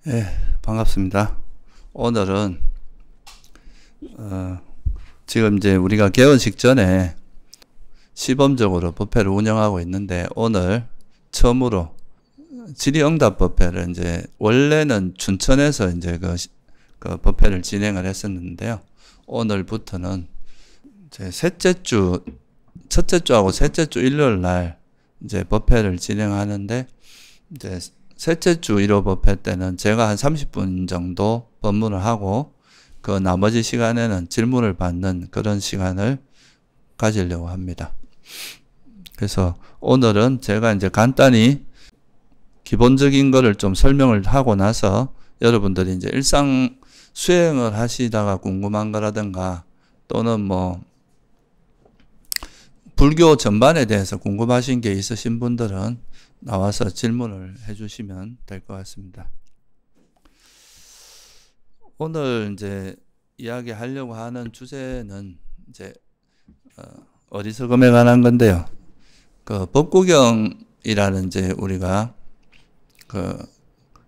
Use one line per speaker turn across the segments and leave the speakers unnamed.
예, 반갑습니다. 오늘은 지금 이제 우리가 개원식 전에 시범적으로 법회를 운영하고 있는데, 오늘 처음으로 질의응답 법회를 이제 원래는 춘천에서 이제 그 법회를 진행을 했었는데요. 오늘부터는 이제 첫째 주하고 셋째 주 일요일 날 이제 법회를 진행하는데, 이제 셋째 주 1호 법회 때는 제가 한 30분 정도 법문을 하고, 그 나머지 시간에는 질문을 받는 그런 시간을 가지려고 합니다. 그래서 오늘은 제가 이제 간단히 기본적인 거를 좀 설명을 하고 나서, 여러분들이 이제 일상 수행을 하시다가 궁금한 거라든가, 또는 뭐 불교 전반에 대해서 궁금하신 게 있으신 분들은 나와서 질문을 해주시면 될 것 같습니다. 오늘 이제 이야기하려고 하는 주제는 이제 어리석음에 관한 건데요. 그 법구경이라는 이제 우리가 그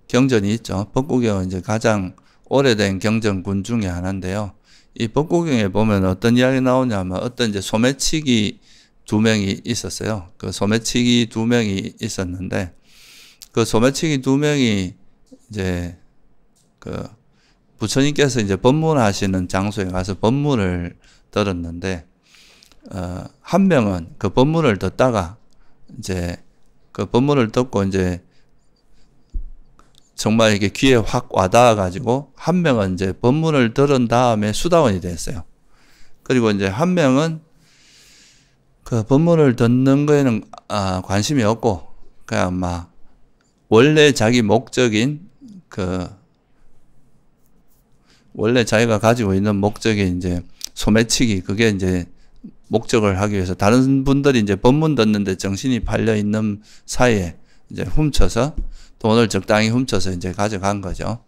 경전이 있죠. 법구경은 이제 가장 오래된 경전군 중에 하나인데요. 이 법구경에 보면 어떤 이야기 나오냐면, 어떤 이제 소매치기 두 명이 있었어요. 그 소매치기 두 명이 있었는데, 그 소매치기 두 명이 이제 그 부처님께서 이제 법문하시는 장소에 가서 법문을 들었는데, 한 명은 그 법문을 듣다가 이제 그 법문을 듣고 이제 정말 이게 귀에 확 와닿아가지고, 한 명은 이제 법문을 들은 다음에 수다원이 됐어요. 그리고 이제 한 명은 그 법문을 듣는 거에는 관심이 없고, 그냥 막 원래 자기 목적인 원래 자기가 가지고 있는 목적이 이제 소매치기, 그게 이제 목적을 하기 위해서 다른 분들이 이제 법문 듣는데 정신이 팔려 있는 사이에 이제 훔쳐서, 돈을 적당히 훔쳐서 이제 가져간 거죠.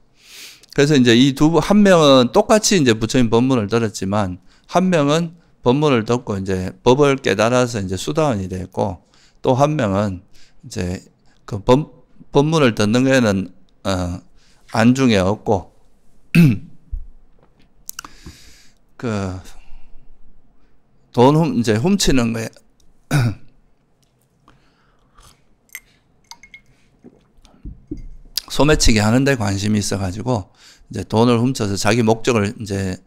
그래서 이제 한 명은 똑같이 이제 부처님 법문을 들었지만, 한 명은 법문을 듣고 이제 법을 깨달아서 이제 수다원이 됐고, 또 한 명은 이제 그 법문을 듣는 거에는 안중에 없고 그 돈 이제 훔치는 거에 소매치기 하는데 관심이 있어가지고 이제 돈을 훔쳐서 자기 목적을 이제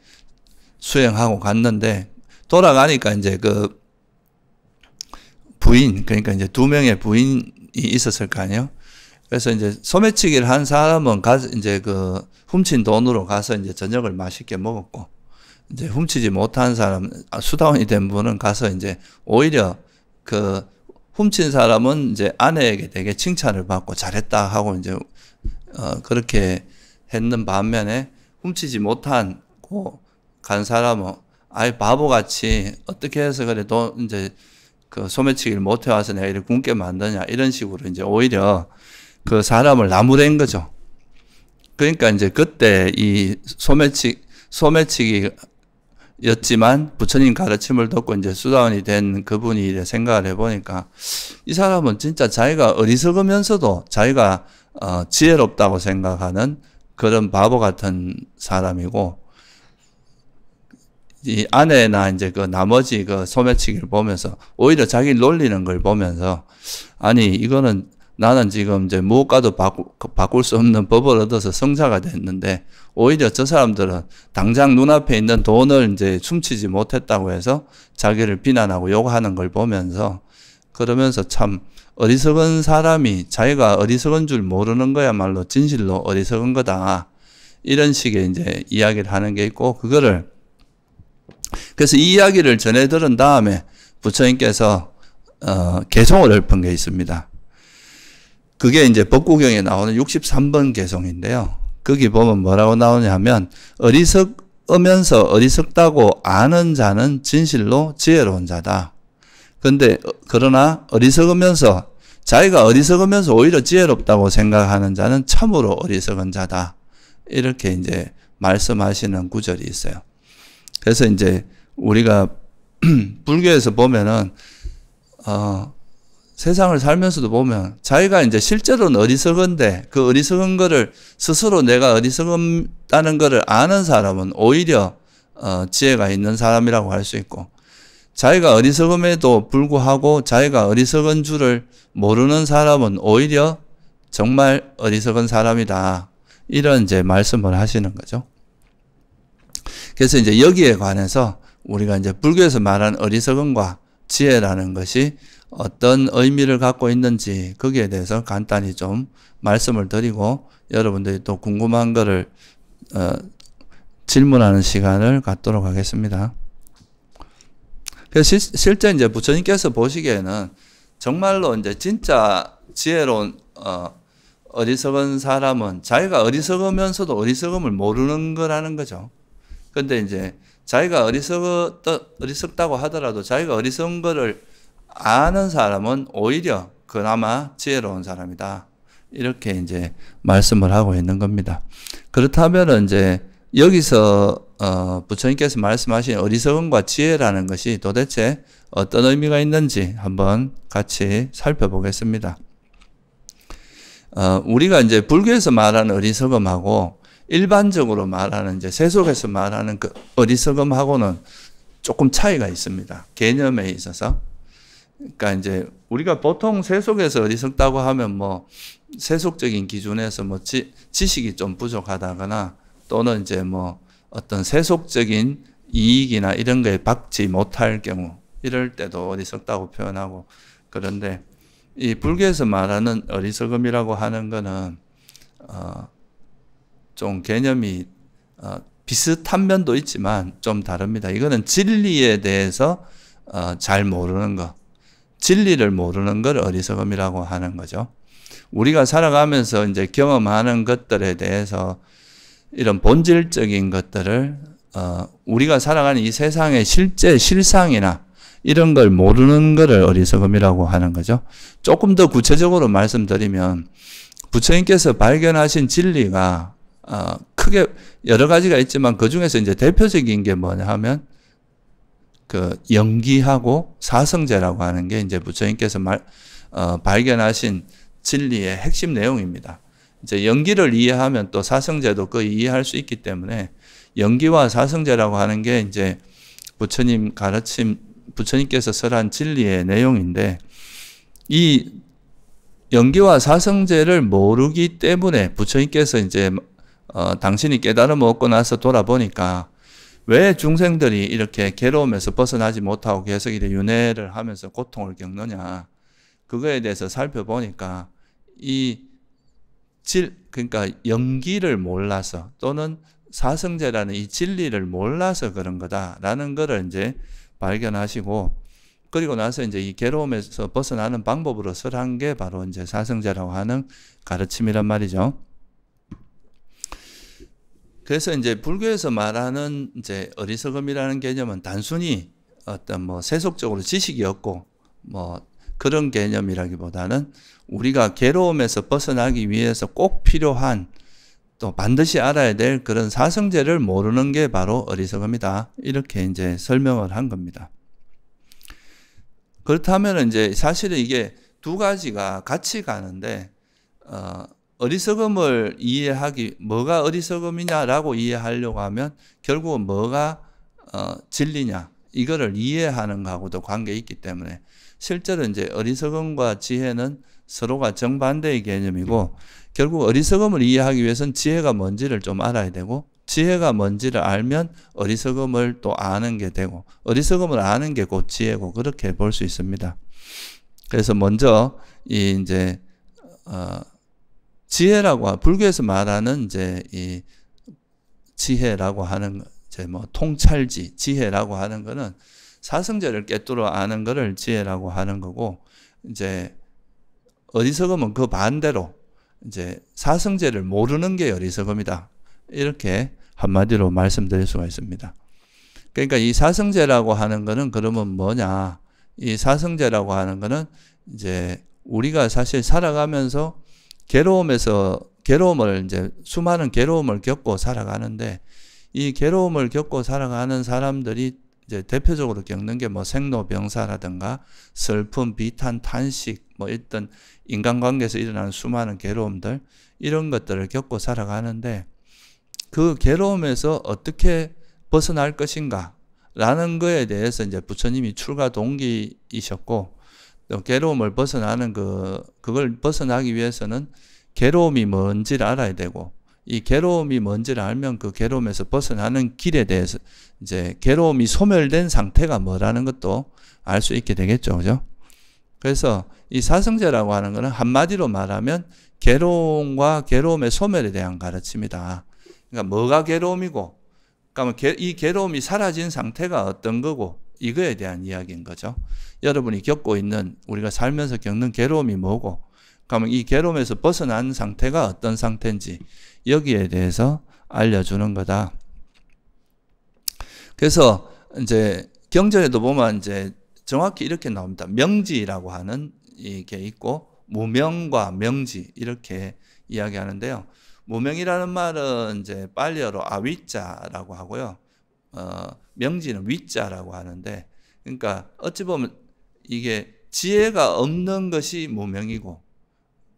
수행하고 갔는데, 돌아가니까 이제 그 부인, 그러니까 이제 두 명의 부인이 있었을 거 아니에요. 그래서 이제 소매치기를 한 사람은 이제 그 훔친 돈으로 가서 이제 저녁을 맛있게 먹었고, 이제 훔치지 못한 사람, 수다원이 된 분은 가서 이제 오히려 그 훔친 사람은 이제 아내에게 되게 칭찬을 받고 잘했다 하고 이제 그렇게 했는 반면에, 훔치지 못하고 간 사람은 아예 바보같이 어떻게 해서 그래 이제 그 소매치기를 못 해와서 내가 이렇게 굶게 만드냐, 이런 식으로 이제 오히려 그 사람을 나무랜 거죠. 그러니까 이제 그때 이 소매치기였지만 부처님 가르침을 듣고 이제 수다원이 된 그분이 생각을 해보니까, 이 사람은 진짜 자기가 어리석으면서도 자기가 지혜롭다고 생각하는 그런 바보 같은 사람이고, 이 아내나 이제 그 나머지 그 소매치기를 보면서 오히려 자기를 놀리는 걸 보면서, 아니 이거는 나는 지금 이제 무엇과도 바꿀 수 없는 법을 얻어서 성자가 됐는데, 오히려 저 사람들은 당장 눈앞에 있는 돈을 이제 훔치지 못했다고 해서 자기를 비난하고 욕하는 걸 보면서, 그러면서 참 어리석은 사람이 자기가 어리석은 줄 모르는 거야말로 진실로 어리석은 거다, 이런 식의 이제 이야기를 하는 게 있고, 그래서 이 이야기를 전해 들은 다음에 부처님께서 개송을 읊은 게 있습니다. 그게 이제 법구경에 나오는 63번 개송인데요. 거기 보면 뭐라고 나오냐면, 어리석으면서 어리석다고 아는 자는 진실로 지혜로운 자다. 그러나 자기가 어리석으면서 오히려 지혜롭다고 생각하는 자는 참으로 어리석은 자다. 이렇게 이제 말씀하시는 구절이 있어요. 그래서 이제 우리가 불교에서 보면은 세상을 살면서도 보면 자기가 이제 실제로는 어리석은데 그 어리석은 거를 스스로 내가 어리석다는 거를 아는 사람은 오히려 지혜가 있는 사람이라고 할 수 있고, 자기가 어리석음에도 불구하고 자기가 어리석은 줄을 모르는 사람은 오히려 정말 어리석은 사람이다. 이런 이제 말씀을 하시는 거죠. 그래서 이제 여기에 관해서 우리가 이제 불교에서 말하는 어리석음과 지혜라는 것이 어떤 의미를 갖고 있는지 거기에 대해서 간단히 좀 말씀을 드리고 여러분들이 또 궁금한 거를 질문하는 시간을 갖도록 하겠습니다. 그래서 실제 이제 부처님께서 보시기에는 정말로 이제 진짜 지혜로운 어리석은 사람은 자기가 어리석으면서도 어리석음을 모르는 거라는 거죠. 근데 이제 자기가 어리석다고 하더라도 자기가 어리석은 거를 아는 사람은 오히려 그나마 지혜로운 사람이다. 이렇게 이제 말씀을 하고 있는 겁니다. 그렇다면 이제 여기서 부처님께서 말씀하신 어리석음과 지혜라는 것이 도대체 어떤 의미가 있는지 한번 같이 살펴보겠습니다. 우리가 이제 불교에서 말하는 어리석음하고 일반적으로 말하는 이제 세속에서 말하는 그 어리석음하고는 조금 차이가 있습니다. 개념에 있어서. 그러니까 이제 우리가 보통 세속에서 어리석다고 하면 뭐 세속적인 기준에서 뭐 지식이 좀 부족하다거나 또는 이제 뭐 어떤 세속적인 이익이나 이런 거에 받지 못할 경우 이럴 때도 어리석다고 표현하고, 그런데 이 불교에서 말하는 어리석음이라고 하는 거는 좀 개념이 비슷한 면도 있지만 좀 다릅니다. 이거는 진리에 대해서 잘 모르는 거, 진리를 모르는 걸 어리석음이라고 하는 거죠. 우리가 살아가면서 이제 경험하는 것들에 대해서 이런 본질적인 것들을 우리가 살아가는 이 세상의 실제 실상이나 이런 걸 모르는 것을 어리석음이라고 하는 거죠. 조금 더 구체적으로 말씀드리면 부처님께서 발견하신 진리가 크게 여러 가지가 있지만 그 중에서 이제 대표적인 게 뭐냐 하면 그 영기하고 사성제라고 하는 게 이제 부처님께서 발견하신 진리의 핵심 내용입니다. 이제 영기를 이해하면 또 사성제도 거의 이해할 수 있기 때문에 영기와 사성제라고 하는 게 이제 부처님 가르침, 부처님께서 설한 진리의 내용인데, 이 영기와 사성제를 모르기 때문에 부처님께서 이제 당신이 깨달음을 얻고 나서 돌아보니까 왜 중생들이 이렇게 괴로움에서 벗어나지 못하고 계속 이렇게 윤회를 하면서 고통을 겪느냐, 그거에 대해서 살펴보니까 그러니까 영기를 몰라서 또는 사성제라는 이 진리를 몰라서 그런 거다라는 거를 이제 발견하시고, 그리고 나서 이제 이 괴로움에서 벗어나는 방법으로 설한 게 바로 이제 사성제라고 하는 가르침이란 말이죠. 그래서 이제 불교에서 말하는 이제 어리석음이라는 개념은 단순히 어떤 뭐 세속적으로 지식이 없고 뭐 그런 개념이라기보다는 우리가 괴로움에서 벗어나기 위해서 꼭 필요한 또 반드시 알아야 될 그런 사성제를 모르는 게 바로 어리석음이다. 이렇게 이제 설명을 한 겁니다. 그렇다면 이제 사실은 이게 두 가지가 같이 가는데, 어리석음을 뭐가 어리석음이냐라고 이해하려고 하면 결국은 뭐가 진리냐, 이거를 이해하는 거하고도 관계 있기 때문에 실제로 이제 어리석음과 지혜는 서로가 정반대의 개념이고, 결국 어리석음을 이해하기 위해서는 지혜가 뭔지를 좀 알아야 되고, 지혜가 뭔지를 알면 어리석음을 또 아는 게 되고, 어리석음을 아는 게 곧 지혜고, 그렇게 볼 수 있습니다. 그래서 먼저 이제 지혜라고 불교에서 말하는 이제 이 지혜라고 하는 이제 뭐 통찰지 지혜라고 하는 거는 사성제를 꿰뚫어 아는 거를 지혜라고 하는 거고, 이제 어리석음은 그 반대로 이제 사성제를 모르는 게 어리석음이다. 이렇게 한마디로 말씀드릴 수가 있습니다. 그러니까 이 사성제라고 하는 거는 그러면 뭐냐? 이 사성제라고 하는 거는 이제 우리가 사실 살아가면서 괴로움을 이제 수많은 괴로움을 겪고 살아가는데, 이 괴로움을 겪고 살아가는 사람들이 이제 대표적으로 겪는 게 뭐 생로병사라든가 슬픔, 비탄, 탄식, 뭐 어떤 인간관계에서 일어나는 수많은 괴로움들, 이런 것들을 겪고 살아가는데 그 괴로움에서 어떻게 벗어날 것인가 라는 거에 대해서 이제 부처님이 출가 동기이셨고, 또 괴로움을 벗어나는 그걸 벗어나기 위해서는 괴로움이 뭔지를 알아야 되고, 이 괴로움이 뭔지를 알면 그 괴로움에서 벗어나는 길에 대해서 이제 괴로움이 소멸된 상태가 뭐라는 것도 알 수 있게 되겠죠. 그죠? 그래서 이 사성제라고 하는 것은 한마디로 말하면 괴로움과 괴로움의 소멸에 대한 가르침이다. 그러니까 뭐가 괴로움이고, 그러니까 이 괴로움이 사라진 상태가 어떤 거고, 이거에 대한 이야기인 거죠. 여러분이 겪고 있는, 우리가 살면서 겪는 괴로움이 뭐고, 그러면 이 괴로움에서 벗어난 상태가 어떤 상태인지 여기에 대해서 알려주는 거다. 그래서 이제 경전에도 보면 이제 정확히 이렇게 나옵니다. 명지라고 하는 이게 있고 무명과 명지 이렇게 이야기하는데요. 무명이라는 말은 이제 빨리어로 아위자라고 하고요. 명지는 위자라고 하는데, 그러니까 어찌 보면 이게 지혜가 없는 것이 무명이고,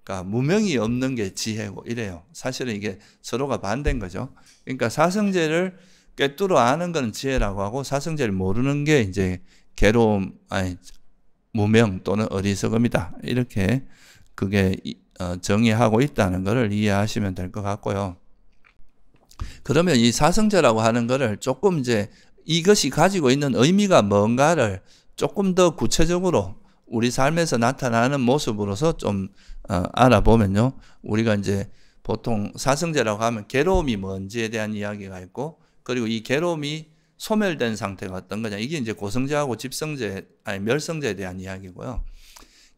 그러니까 무명이 없는 게 지혜고 이래요. 사실은 이게 서로가 반대인 거죠. 그러니까 사성제를 꿰뚫어 아는 건 지혜라고 하고, 사성제를 모르는 게 이제 괴로움, 무명 또는 어리석음이다. 이렇게 그게 정의하고 있다는 것을 이해하시면 될 것 같고요. 그러면 이 사성제라고 하는 것을 조금 이제 이것이 가지고 있는 의미가 뭔가를 조금 더 구체적으로 우리 삶에서 나타나는 모습으로서 좀 알아보면요. 우리가 이제 보통 사성제라고 하면 괴로움이 뭔지에 대한 이야기가 있고, 그리고 이 괴로움이 소멸된 상태가 어떤 거냐. 이게 이제 고성제하고 집성제, 멸성제에 대한 이야기고요.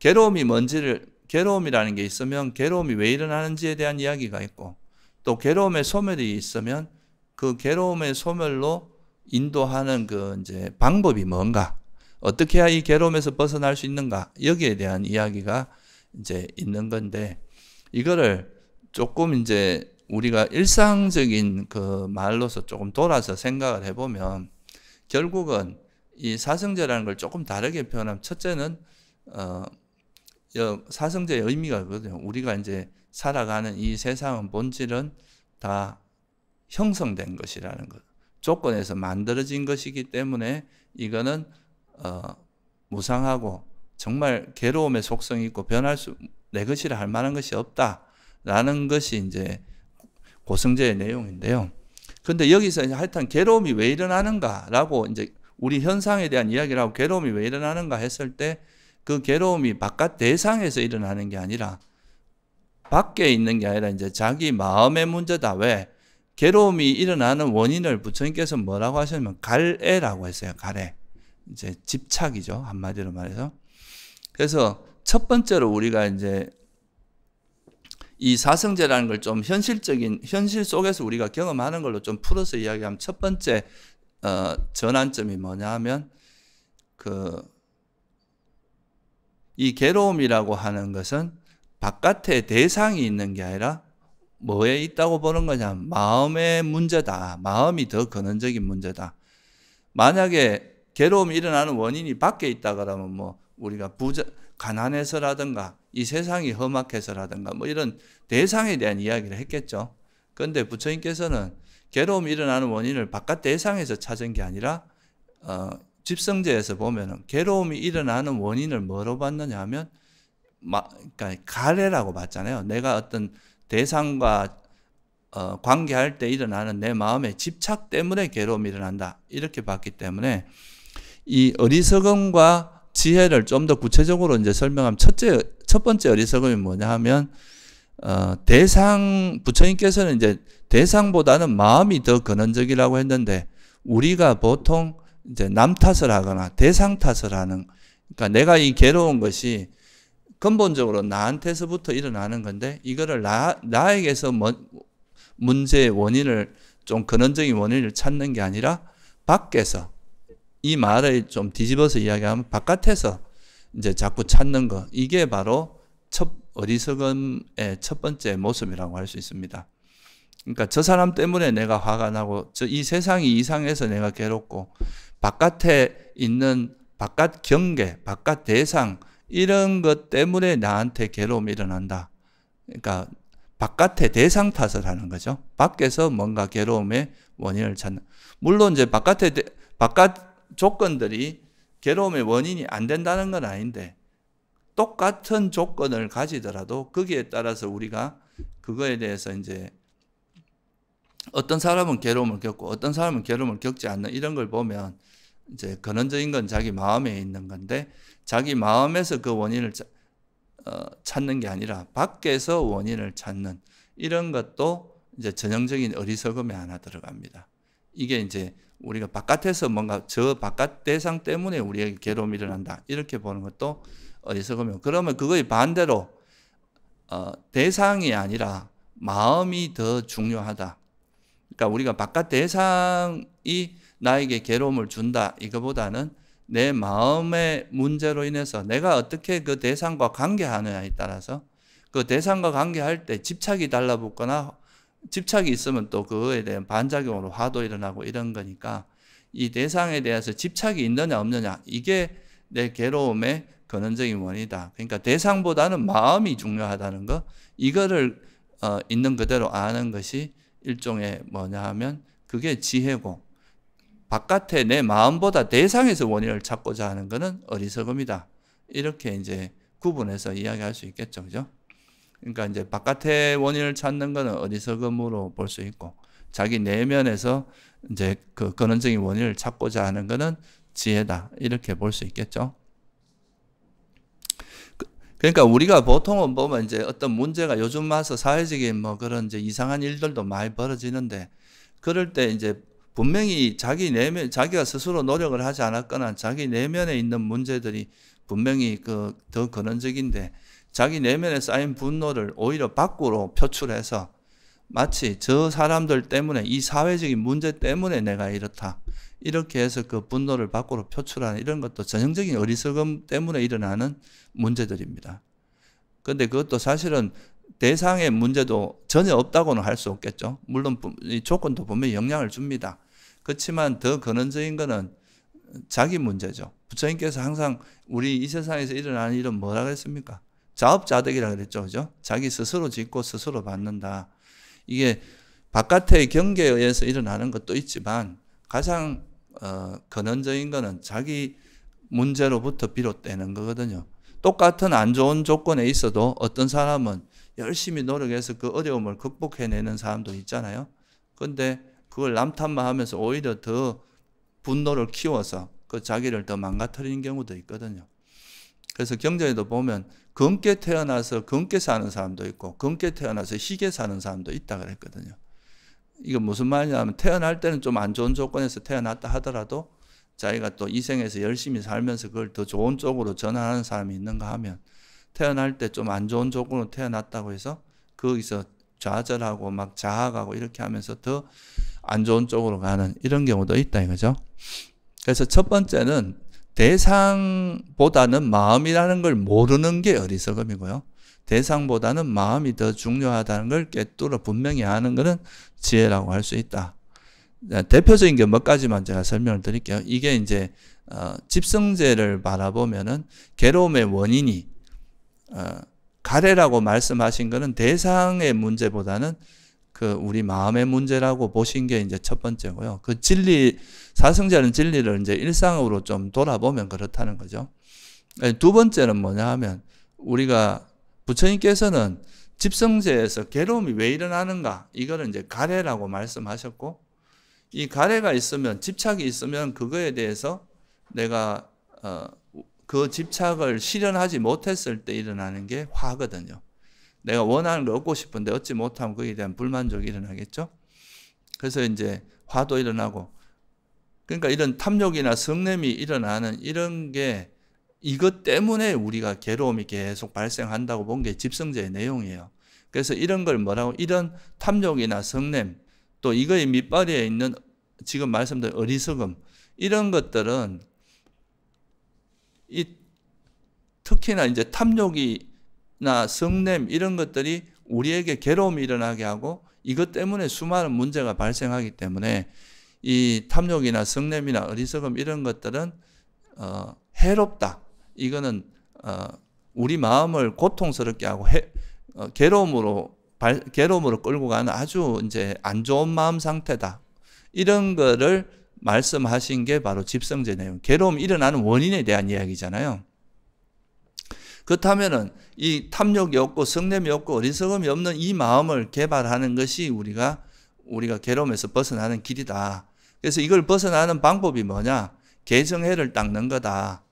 괴로움이 뭔지를, 괴로움이라는 게 있으면 괴로움이 왜 일어나는지에 대한 이야기가 있고, 또 괴로움의 소멸이 있으면 그 괴로움의 소멸로 인도하는 그 이제 방법이 뭔가, 어떻게 해야 이 괴로움에서 벗어날 수 있는가, 여기에 대한 이야기가 이제 있는 건데, 이거를 조금 이제 우리가 일상적인 그 말로서 조금 돌아서 생각을 해보면, 결국은 이 사성제라는 걸 조금 다르게 표현하면, 첫째는 사성제의 의미가 그거든요. 우리가 이제 살아가는 이 세상은 본질은 다 형성된 것이라는 것, 조건에서 만들어진 것이기 때문에 이거는 무상하고 정말 괴로움의 속성이 있고 변할 수, 내 것이라 할 만한 것이 없다라는 것이 이제 고성제의 내용인데요. 그런데 여기서 하여튼 괴로움이 왜 일어나는가라고 이제 우리 현상에 대한 이야기를 하고, 괴로움이 왜 일어나는가 했을 때 그 괴로움이 바깥 대상에서 일어나는 게 아니라, 밖에 있는 게 아니라 이제 자기 마음의 문제다. 왜? 괴로움이 일어나는 원인을 부처님께서 뭐라고 하셨냐면 갈애라고 했어요. 갈애. 이제 집착이죠. 한마디로 말해서. 그래서 첫 번째로 우리가 이제 이 사성제라는 걸 좀 현실 속에서 우리가 경험하는 걸로 좀 풀어서 이야기하면, 첫 번째 전환점이 뭐냐 하면, 이 괴로움이라고 하는 것은 바깥에 대상이 있는 게 아니라 뭐에 있다고 보는 거냐, 마음의 문제다. 마음이 더 근원적인 문제다. 만약에 괴로움이 일어나는 원인이 밖에 있다 그러면 뭐 우리가 가난해서라든가 이 세상이 험악해서라든가 뭐 이런 대상에 대한 이야기를 했겠죠. 그런데 부처님께서는 괴로움이 일어나는 원인을 바깥 대상에서 찾은 게 아니라 집성제에서 보면은 괴로움이 일어나는 원인을 뭐로 봤느냐 하면 그러니까 가래라고 봤잖아요. 내가 어떤 대상과 관계할 때 일어나는 내 마음의 집착 때문에 괴로움이 일어난다. 이렇게 봤기 때문에 이 어리석음과 지혜를 좀 더 구체적으로 이제 설명하면, 첫 번째 어리석음이 뭐냐 하면, 부처님께서는 이제 대상보다는 마음이 더 근원적이라고 했는데, 우리가 보통 이제 남 탓을 하거나 대상 탓을 하는, 그러니까 내가 이 괴로운 것이 근본적으로 나한테서부터 일어나는 건데, 이거를 나에게서 문제의 원인을, 좀 근원적인 원인을 찾는 게 아니라 밖에서, 이 말을 좀 뒤집어서 이야기하면 바깥에서 이제 자꾸 찾는 거, 이게 바로 어리석음의 첫 번째 모습이라고 할 수 있습니다. 그러니까 저 사람 때문에 내가 화가 나고, 이 세상이 이상해서 내가 괴롭고, 바깥에 있는 바깥 경계, 바깥 대상 이런 것 때문에 나한테 괴로움이 일어난다. 그러니까 바깥의 대상 탓을 하는 거죠. 밖에서 뭔가 괴로움의 원인을 찾는. 물론 이제 바깥 조건들이 괴로움의 원인이 안 된다는 건 아닌데 똑같은 조건을 가지더라도 거기에 따라서 우리가 그거에 대해서 이제 어떤 사람은 괴로움을 겪고 어떤 사람은 괴로움을 겪지 않는 이런 걸 보면 이제 근원적인 건 자기 마음에 있는 건데 자기 마음에서 그 원인을 찾는 게 아니라 밖에서 원인을 찾는 이런 것도 이제 전형적인 어리석음에 하나 들어갑니다. 이게 이제 우리가 바깥에서 뭔가 저 바깥 대상 때문에 우리에게 괴로움이 일어난다 이렇게 보는 것도 어리석음이고 그러면 그거의 반대로 대상이 아니라 마음이 더 중요하다. 그러니까 우리가 바깥 대상이 나에게 괴로움을 준다 이거보다는 내 마음의 문제로 인해서 내가 어떻게 그 대상과 관계하느냐에 따라서 그 대상과 관계할 때 집착이 달라붙거나 집착이 있으면 또 그거에 대한 반작용으로 화도 일어나고 이런 거니까 이 대상에 대해서 집착이 있느냐 없느냐 이게 내 괴로움의 근원적인 원인이다. 그러니까 대상보다는 마음이 중요하다는 거 이거를 있는 그대로 아는 것이 일종의 뭐냐 하면 그게 지혜고 바깥에 내 마음보다 대상에서 원인을 찾고자 하는 것은 어리석음이다. 이렇게 이제 구분해서 이야기할 수 있겠죠. 그죠? 그러니까 이제 바깥의 원인을 찾는 것은 어리석음으로 볼 수 있고 자기 내면에서 이제 그 근원적인 원인을 찾고자 하는 것은 지혜다. 이렇게 볼 수 있겠죠. 그러니까 우리가 보통은 보면 이제 어떤 문제가 요즘 와서 사회적인 뭐 그런 이제 이상한 일들도 많이 벌어지는데 그럴 때 이제 분명히 자기 내면, 자기가 스스로 노력을 하지 않았거나 자기 내면에 있는 문제들이 분명히 그 더 근원적인데 자기 내면에 쌓인 분노를 오히려 밖으로 표출해서 마치 저 사람들 때문에 이 사회적인 문제 때문에 내가 이렇다. 이렇게 해서 그 분노를 밖으로 표출하는 이런 것도 전형적인 어리석음 때문에 일어나는 문제들입니다. 그런데 그것도 사실은 대상의 문제도 전혀 없다고는 할 수 없겠죠. 물론 이 조건도 분명히 영향을 줍니다. 그렇지만 더 근원적인 거는 자기 문제죠. 부처님께서 항상 우리 이 세상에서 일어나는 일은 뭐라 그랬습니까? 자업자득이라 그랬죠. 그죠? 자기 스스로 짓고 스스로 받는다. 이게 바깥의 경계에 의해서 일어나는 것도 있지만 가장 근원적인 거는 자기 문제로부터 비롯되는 거거든요. 똑같은 안 좋은 조건에 있어도 어떤 사람은 열심히 노력해서 그 어려움을 극복해내는 사람도 있잖아요. 그런데 그걸 남탓만 하면서 오히려 더 분노를 키워서 그 자기를 더 망가뜨리는 경우도 있거든요. 그래서 경전에도 보면 검게 태어나서 검게 사는 사람도 있고 검게 태어나서 희게 사는 사람도 있다 그랬거든요. 이거 무슨 말이냐면 태어날 때는 좀 안 좋은 조건에서 태어났다 하더라도 자기가 또 이 생에서 열심히 살면서 그걸 더 좋은 쪽으로 전환하는 사람이 있는가 하면 태어날 때 좀 안 좋은 조건으로 태어났다고 해서 거기서 좌절하고 막 자학하고 이렇게 하면서 더 안 좋은 쪽으로 가는 이런 경우도 있다 이거죠. 그래서 첫 번째는 대상보다는 마음이라는 걸 모르는 게 어리석음이고요. 대상보다는 마음이 더 중요하다는 걸 꿰뚫어 분명히 아는 것은 지혜라고 할 수 있다. 대표적인 게 몇 가지만 제가 설명을 드릴게요. 이게 이제 집성제를 바라보면은 괴로움의 원인이 가래라고 말씀하신 것은 대상의 문제보다는 그 우리 마음의 문제라고 보신 게 이제 첫 번째고요. 그 진리, 사성제는 진리를 이제 일상으로 좀 돌아보면 그렇다는 거죠. 두 번째는 뭐냐 하면 우리가 부처님께서는 집성제에서 괴로움이 왜 일어나는가 이거를 이제 가래라고 말씀하셨고 이 가래가 있으면 집착이 있으면 그거에 대해서 내가 그 집착을 실현하지 못했을 때 일어나는 게 화거든요. 내가 원하는 걸 얻고 싶은데 얻지 못하면 거기에 대한 불만족이 일어나겠죠. 그래서 이제 화도 일어나고 그러니까 이런 탐욕이나 성냄이 일어나는 이런 게 이것 때문에 우리가 괴로움이 계속 발생한다고 본 게 집성제의 내용이에요. 그래서 이런 걸 뭐라고 이런 탐욕이나 성냄 또 이거의 밑바리에 있는 지금 말씀드린 어리석음 이런 것들은 특히나 이제 탐욕이나 성냄 이런 것들이 우리에게 괴로움이 일어나게 하고 이것 때문에 수많은 문제가 발생하기 때문에 이 탐욕이나 성냄이나 어리석음 이런 것들은 해롭다. 이거는 우리 마음을 고통스럽게 하고 괴로움으로 끌고 가는 아주 이제 안 좋은 마음 상태다. 이런 거를 말씀하신 게 바로 집성제 내용. 괴로움이 일어나는 원인에 대한 이야기잖아요. 그렇다면은 이 탐욕이 없고 성냄이 없고 어리석음이 없는 이 마음을 개발하는 것이 우리가 괴로움에서 벗어나는 길이다. 그래서 이걸 벗어나는 방법이 뭐냐? 개정해를 닦는 거다.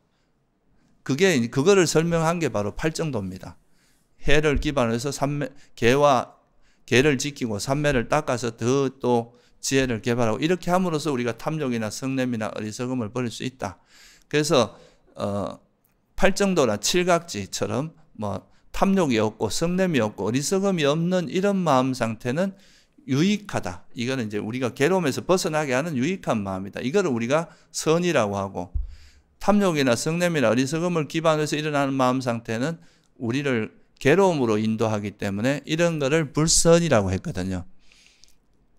그거를 설명한 게 바로 팔정도입니다. 해를 기반으로 해서 개를 지키고 삼매를 닦아서 더 또 지혜를 개발하고 이렇게 함으로써 우리가 탐욕이나 성냄이나 어리석음을 버릴 수 있다. 그래서 팔정도나 칠각지처럼 뭐 탐욕이 없고 성냄이 없고 어리석음이 없는 이런 마음 상태는 유익하다. 이거는 이제 우리가 괴로움에서 벗어나게 하는 유익한 마음이다. 이거를 우리가 선이라고 하고, 탐욕이나 성냄이나 어리석음을 기반으로 해서 일어나는 마음 상태는 우리를 괴로움으로 인도하기 때문에 이런 거를 불선이라고 했거든요.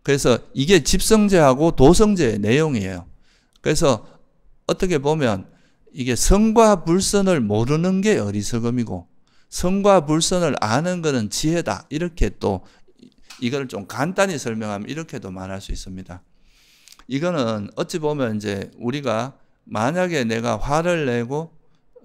그래서 이게 집성제하고 도성제의 내용이에요. 그래서 어떻게 보면 이게 선과 불선을 모르는 게 어리석음이고 선과 불선을 아는 것은 지혜다. 이렇게 또 이걸 좀 간단히 설명하면 이렇게도 말할 수 있습니다. 이거는 어찌 보면 이제 우리가 만약에 내가 화를 내고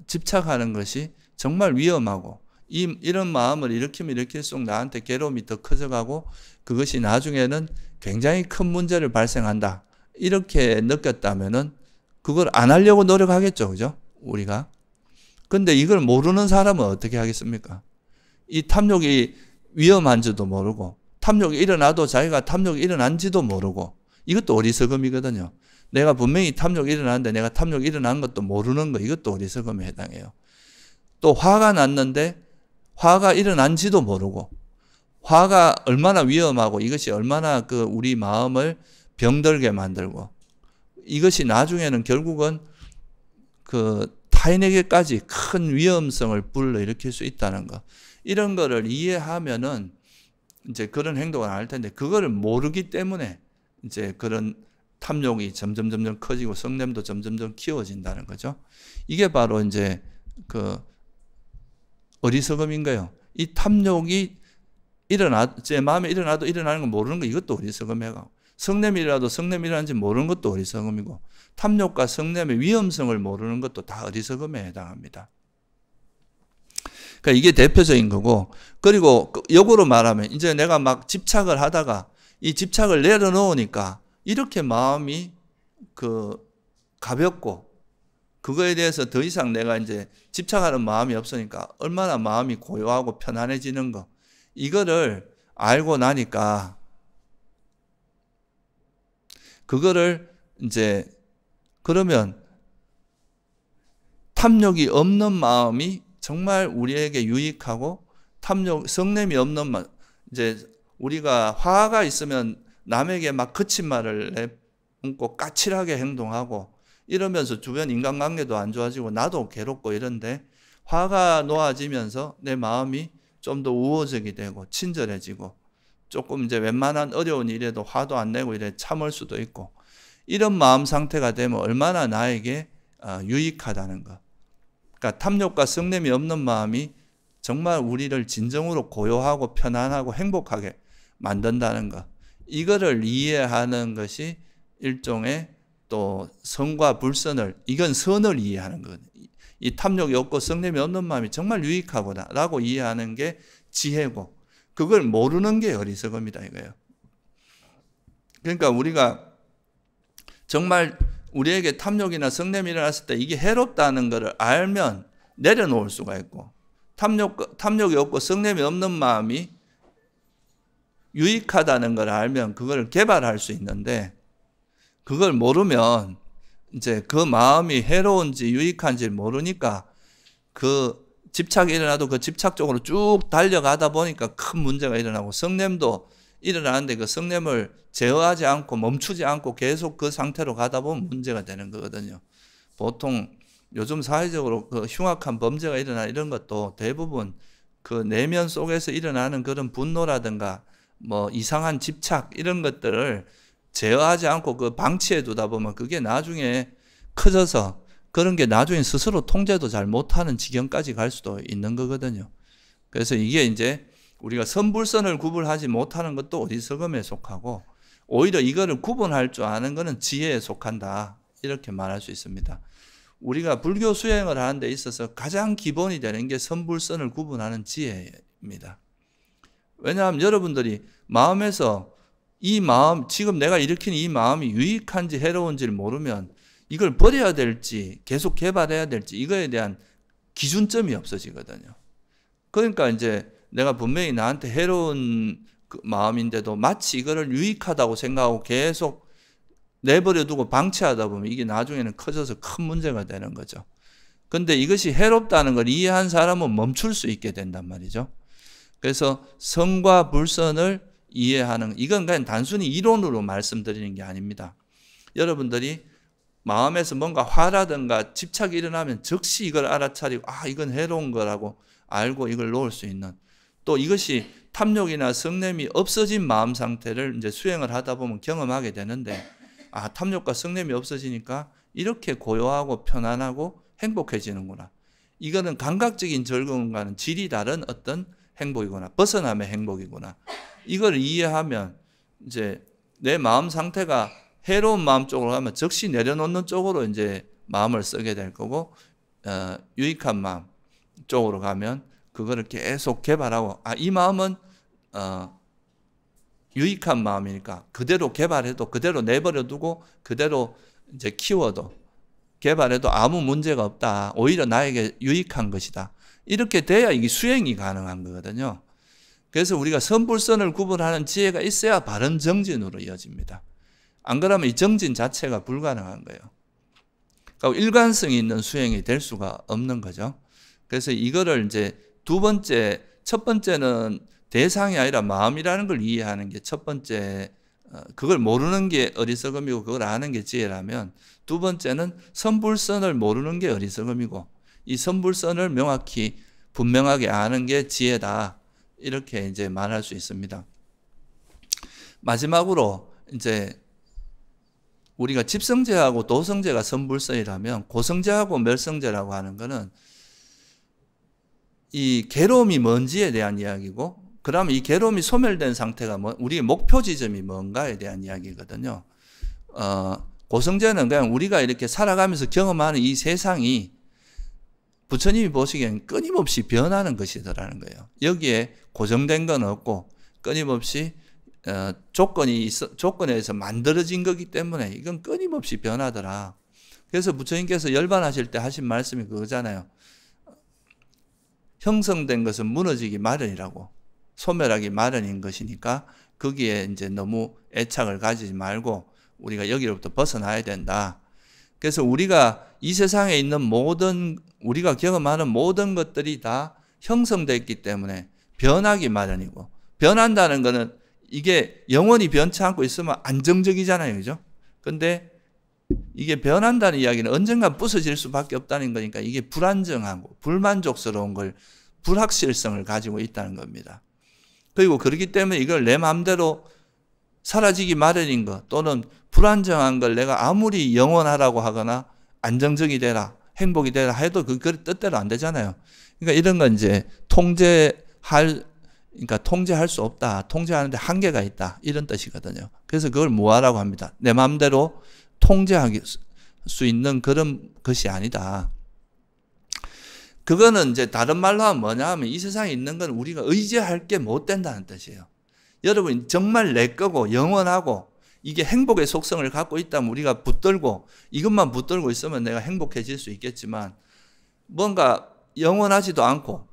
집착하는 것이 정말 위험하고 이런 마음을 일으키면 일으킬수록 나한테 괴로움이 더 커져가고 그것이 나중에는 굉장히 큰 문제를 발생한다. 이렇게 느꼈다면은 그걸 안 하려고 노력하겠죠. 그죠? 우리가. 근데 이걸 모르는 사람은 어떻게 하겠습니까? 이 탐욕이 위험한지도 모르고 탐욕이 일어나도 자기가 탐욕이 일어난지도 모르고 이것도 어리석음이거든요. 내가 분명히 탐욕이 일어나는데 내가 탐욕이 일어난 것도 모르는 거 이것도 어리석음에 해당해요. 또 화가 났는데 화가 일어난지도 모르고 화가 얼마나 위험하고 이것이 얼마나 우리 마음을 병들게 만들고 이것이 나중에는 결국은 타인에게까지 큰 위험성을 불러일으킬 수 있다는 거. 이런 거를 이해하면은 이제 그런 행동을 안 할 텐데 그거를 모르기 때문에 이제 그런 탐욕이 점점 커지고 성냄도 점점 키워진다는 거죠. 이게 바로 이제 어리석음인 거예요. 이 탐욕이 제 마음에 일어나도 일어나는 거 모르는 거 이것도 어리석음이고 성냄이라도 성냄이 일어나는지 모르는 것도 어리석음이고 탐욕과 성냄의 위험성을 모르는 것도 다 어리석음에 해당합니다. 그러니까 이게 대표적인 거고 그리고 역으로 말하면 이제 내가 막 집착을 하다가 이 집착을 내려놓으니까 이렇게 마음이 가볍고 그거에 대해서 더 이상 내가 이제 집착하는 마음이 없으니까 얼마나 마음이 고요하고 편안해지는 거 이거를 알고 나니까 그거를 이제 그러면 탐욕이 없는 마음이 정말 우리에게 유익하고 성냄이 없는 마음 이제 우리가 화가 있으면 남에게 막 거친 말을 내뿜고 까칠하게 행동하고 이러면서 주변 인간관계도 안 좋아지고 나도 괴롭고 이런데 화가 놓아지면서 내 마음이 좀 더 우호적이 되고 친절해지고 조금 이제 웬만한 어려운 일에도 화도 안 내고 이래 참을 수도 있고 이런 마음 상태가 되면 얼마나 나에게 유익하다는 것. 그러니까 탐욕과 성냄이 없는 마음이 정말 우리를 진정으로 고요하고 편안하고 행복하게 만든다는 것. 이거를 이해하는 것이 일종의 또 선과 불선을 이건 선을 이해하는 거거든요. 이 탐욕이 없고 성냄이 없는 마음이 정말 유익하구나라고 이해하는 게 지혜고 그걸 모르는 게 어리석음이다 이거예요. 그러니까 우리가 정말 우리에게 탐욕이나 성냄이 일어났을 때 이게 해롭다는 것을 알면 내려놓을 수가 있고 탐욕이 없고 성냄이 없는 마음이 유익하다는 걸 알면 그걸 개발할 수 있는데 그걸 모르면 이제 그 마음이 해로운지 유익한지 모르니까 그 집착이 일어나도 그 집착 쪽으로 쭉 달려가다 보니까 큰 문제가 일어나고 성냄도 일어나는데 그 성냄을 제어하지 않고 멈추지 않고 계속 그 상태로 가다 보면 문제가 되는 거거든요. 보통 요즘 사회적으로 흉악한 범죄가 일어나 이런 것도 대부분 그 내면 속에서 일어나는 그런 분노라든가 뭐 이상한 집착 이런 것들을 제어하지 않고 그 방치해 두다 보면 그게 나중에 커져서 그런 게 나중에 스스로 통제도 잘 못하는 지경까지 갈 수도 있는 거거든요. 그래서 이게 이제 우리가 선불선을 구분하지 못하는 것도 어리석음에 속하고, 오히려 이거를 구분할 줄 아는 것은 지혜에 속한다, 이렇게 말할 수 있습니다. 우리가 불교 수행을 하는 데 있어서 가장 기본이 되는 게 선불선을 구분하는 지혜입니다. 왜냐하면 여러분들이 마음에서 이 마음, 지금 내가 일으킨 이 마음이 유익한지 해로운지를 모르면 이걸 버려야 될지 계속 개발해야 될지 이거에 대한 기준점이 없어지거든요. 그러니까 이제 내가 분명히 나한테 해로운 그 마음인데도 마치 이거를 유익하다고 생각하고 계속 내버려 두고 방치하다 보면 이게 나중에는 커져서 큰 문제가 되는 거죠. 근데 이것이 해롭다는 걸 이해한 사람은 멈출 수 있게 된단 말이죠. 그래서 선과 불선을 이해하는, 이건 그냥 단순히 이론으로 말씀드리는 게 아닙니다. 여러분들이 마음에서 뭔가 화라든가 집착이 일어나면 즉시 이걸 알아차리고, 아, 이건 해로운 거라고 알고 이걸 놓을 수 있는, 또 이것이 탐욕이나 성냄이 없어진 마음 상태를 이제 수행을 하다 보면 경험하게 되는데, 아, 탐욕과 성냄이 없어지니까 이렇게 고요하고 편안하고 행복해지는구나. 이거는 감각적인 즐거움과는 질이 다른 어떤 행복이구나. 벗어남의 행복이구나. 이걸 이해하면 이제 내 마음 상태가 해로운 마음 쪽으로 가면 즉시 내려놓는 쪽으로 이제 마음을 쓰게 될 거고, 유익한 마음 쪽으로 가면 그거를 계속 개발하고, 아, 이 마음은 유익한 마음이니까 그대로 개발해도, 그대로 내버려 두고 그대로 이제 키워도, 개발해도 아무 문제가 없다. 오히려 나에게 유익한 것이다. 이렇게 돼야 이게 수행이 가능한 거거든요. 그래서 우리가 선불선을 구분하는 지혜가 있어야 바른 정진으로 이어집니다. 안 그러면 이 정진 자체가 불가능한 거예요. 그러니까 일관성이 있는 수행이 될 수가 없는 거죠. 그래서 이거를 이제 두 번째, 첫 번째는 대상이 아니라 마음이라는 걸 이해하는 게 첫 번째, 그걸 모르는 게 어리석음이고 그걸 아는 게 지혜라면, 두 번째는 선불선을 모르는 게 어리석음이고 이 선불선을 명확히 분명하게 아는 게 지혜다, 이렇게 이제 말할 수 있습니다. 마지막으로 이제 우리가 집성제하고 도성제가 선불선이라면, 고성제하고 멸성제라고 하는 거는 이 괴로움이 뭔지에 대한 이야기고, 그러면 이 괴로움이 소멸된 상태가 우리의 목표 지점이 뭔가에 대한 이야기거든요. 고성제는 그냥 우리가 이렇게 살아가면서 경험하는 이 세상이 부처님이 보시기엔 끊임없이 변하는 것이더라는 거예요. 여기에 고정된 건 없고 끊임없이 조건에서 만들어진 거기 때문에 이건 끊임없이 변하더라. 그래서 부처님께서 열반하실 때 하신 말씀이 그거잖아요. 형성된 것은 무너지기 마련이라고, 소멸하기 마련인 것이니까 거기에 이제 너무 애착을 가지지 말고 우리가 여기로부터 벗어나야 된다. 그래서 우리가 이 세상에 있는 모든, 우리가 경험하는 모든 것들이 다 형성됐기 때문에 변하기 마련이고, 변한다는 것은 이게 영원히 변치 않고 있으면 안정적이잖아요. 그죠? 근데 이게 변한다는 이야기는 언젠가 부서질 수밖에 없다는 거니까 이게 불안정하고 불만족스러운 걸, 불확실성을 가지고 있다는 겁니다. 그리고 그렇기 때문에 이걸 내 마음대로 사라지기 마련인 것, 또는 불안정한 걸 내가 아무리 영원하라고 하거나 안정적이 되라, 행복이 되라 해도 그 뜻대로 안 되잖아요. 그러니까 이런 건 이제 통제할 수 없다. 통제하는데 한계가 있다. 이런 뜻이거든요. 그래서 그걸 무아라고 합니다. 내 마음대로 통제할 수 있는 그런 것이 아니다. 그거는 이제 다른 말로 하면 뭐냐 하면, 이 세상에 있는 건 우리가 의지할 게 못 된다는 뜻이에요. 여러분, 정말 내 거고 영원하고 이게 행복의 속성을 갖고 있다면 우리가 붙들고, 이것만 붙들고 있으면 내가 행복해질 수 있겠지만, 뭔가 영원하지도 않고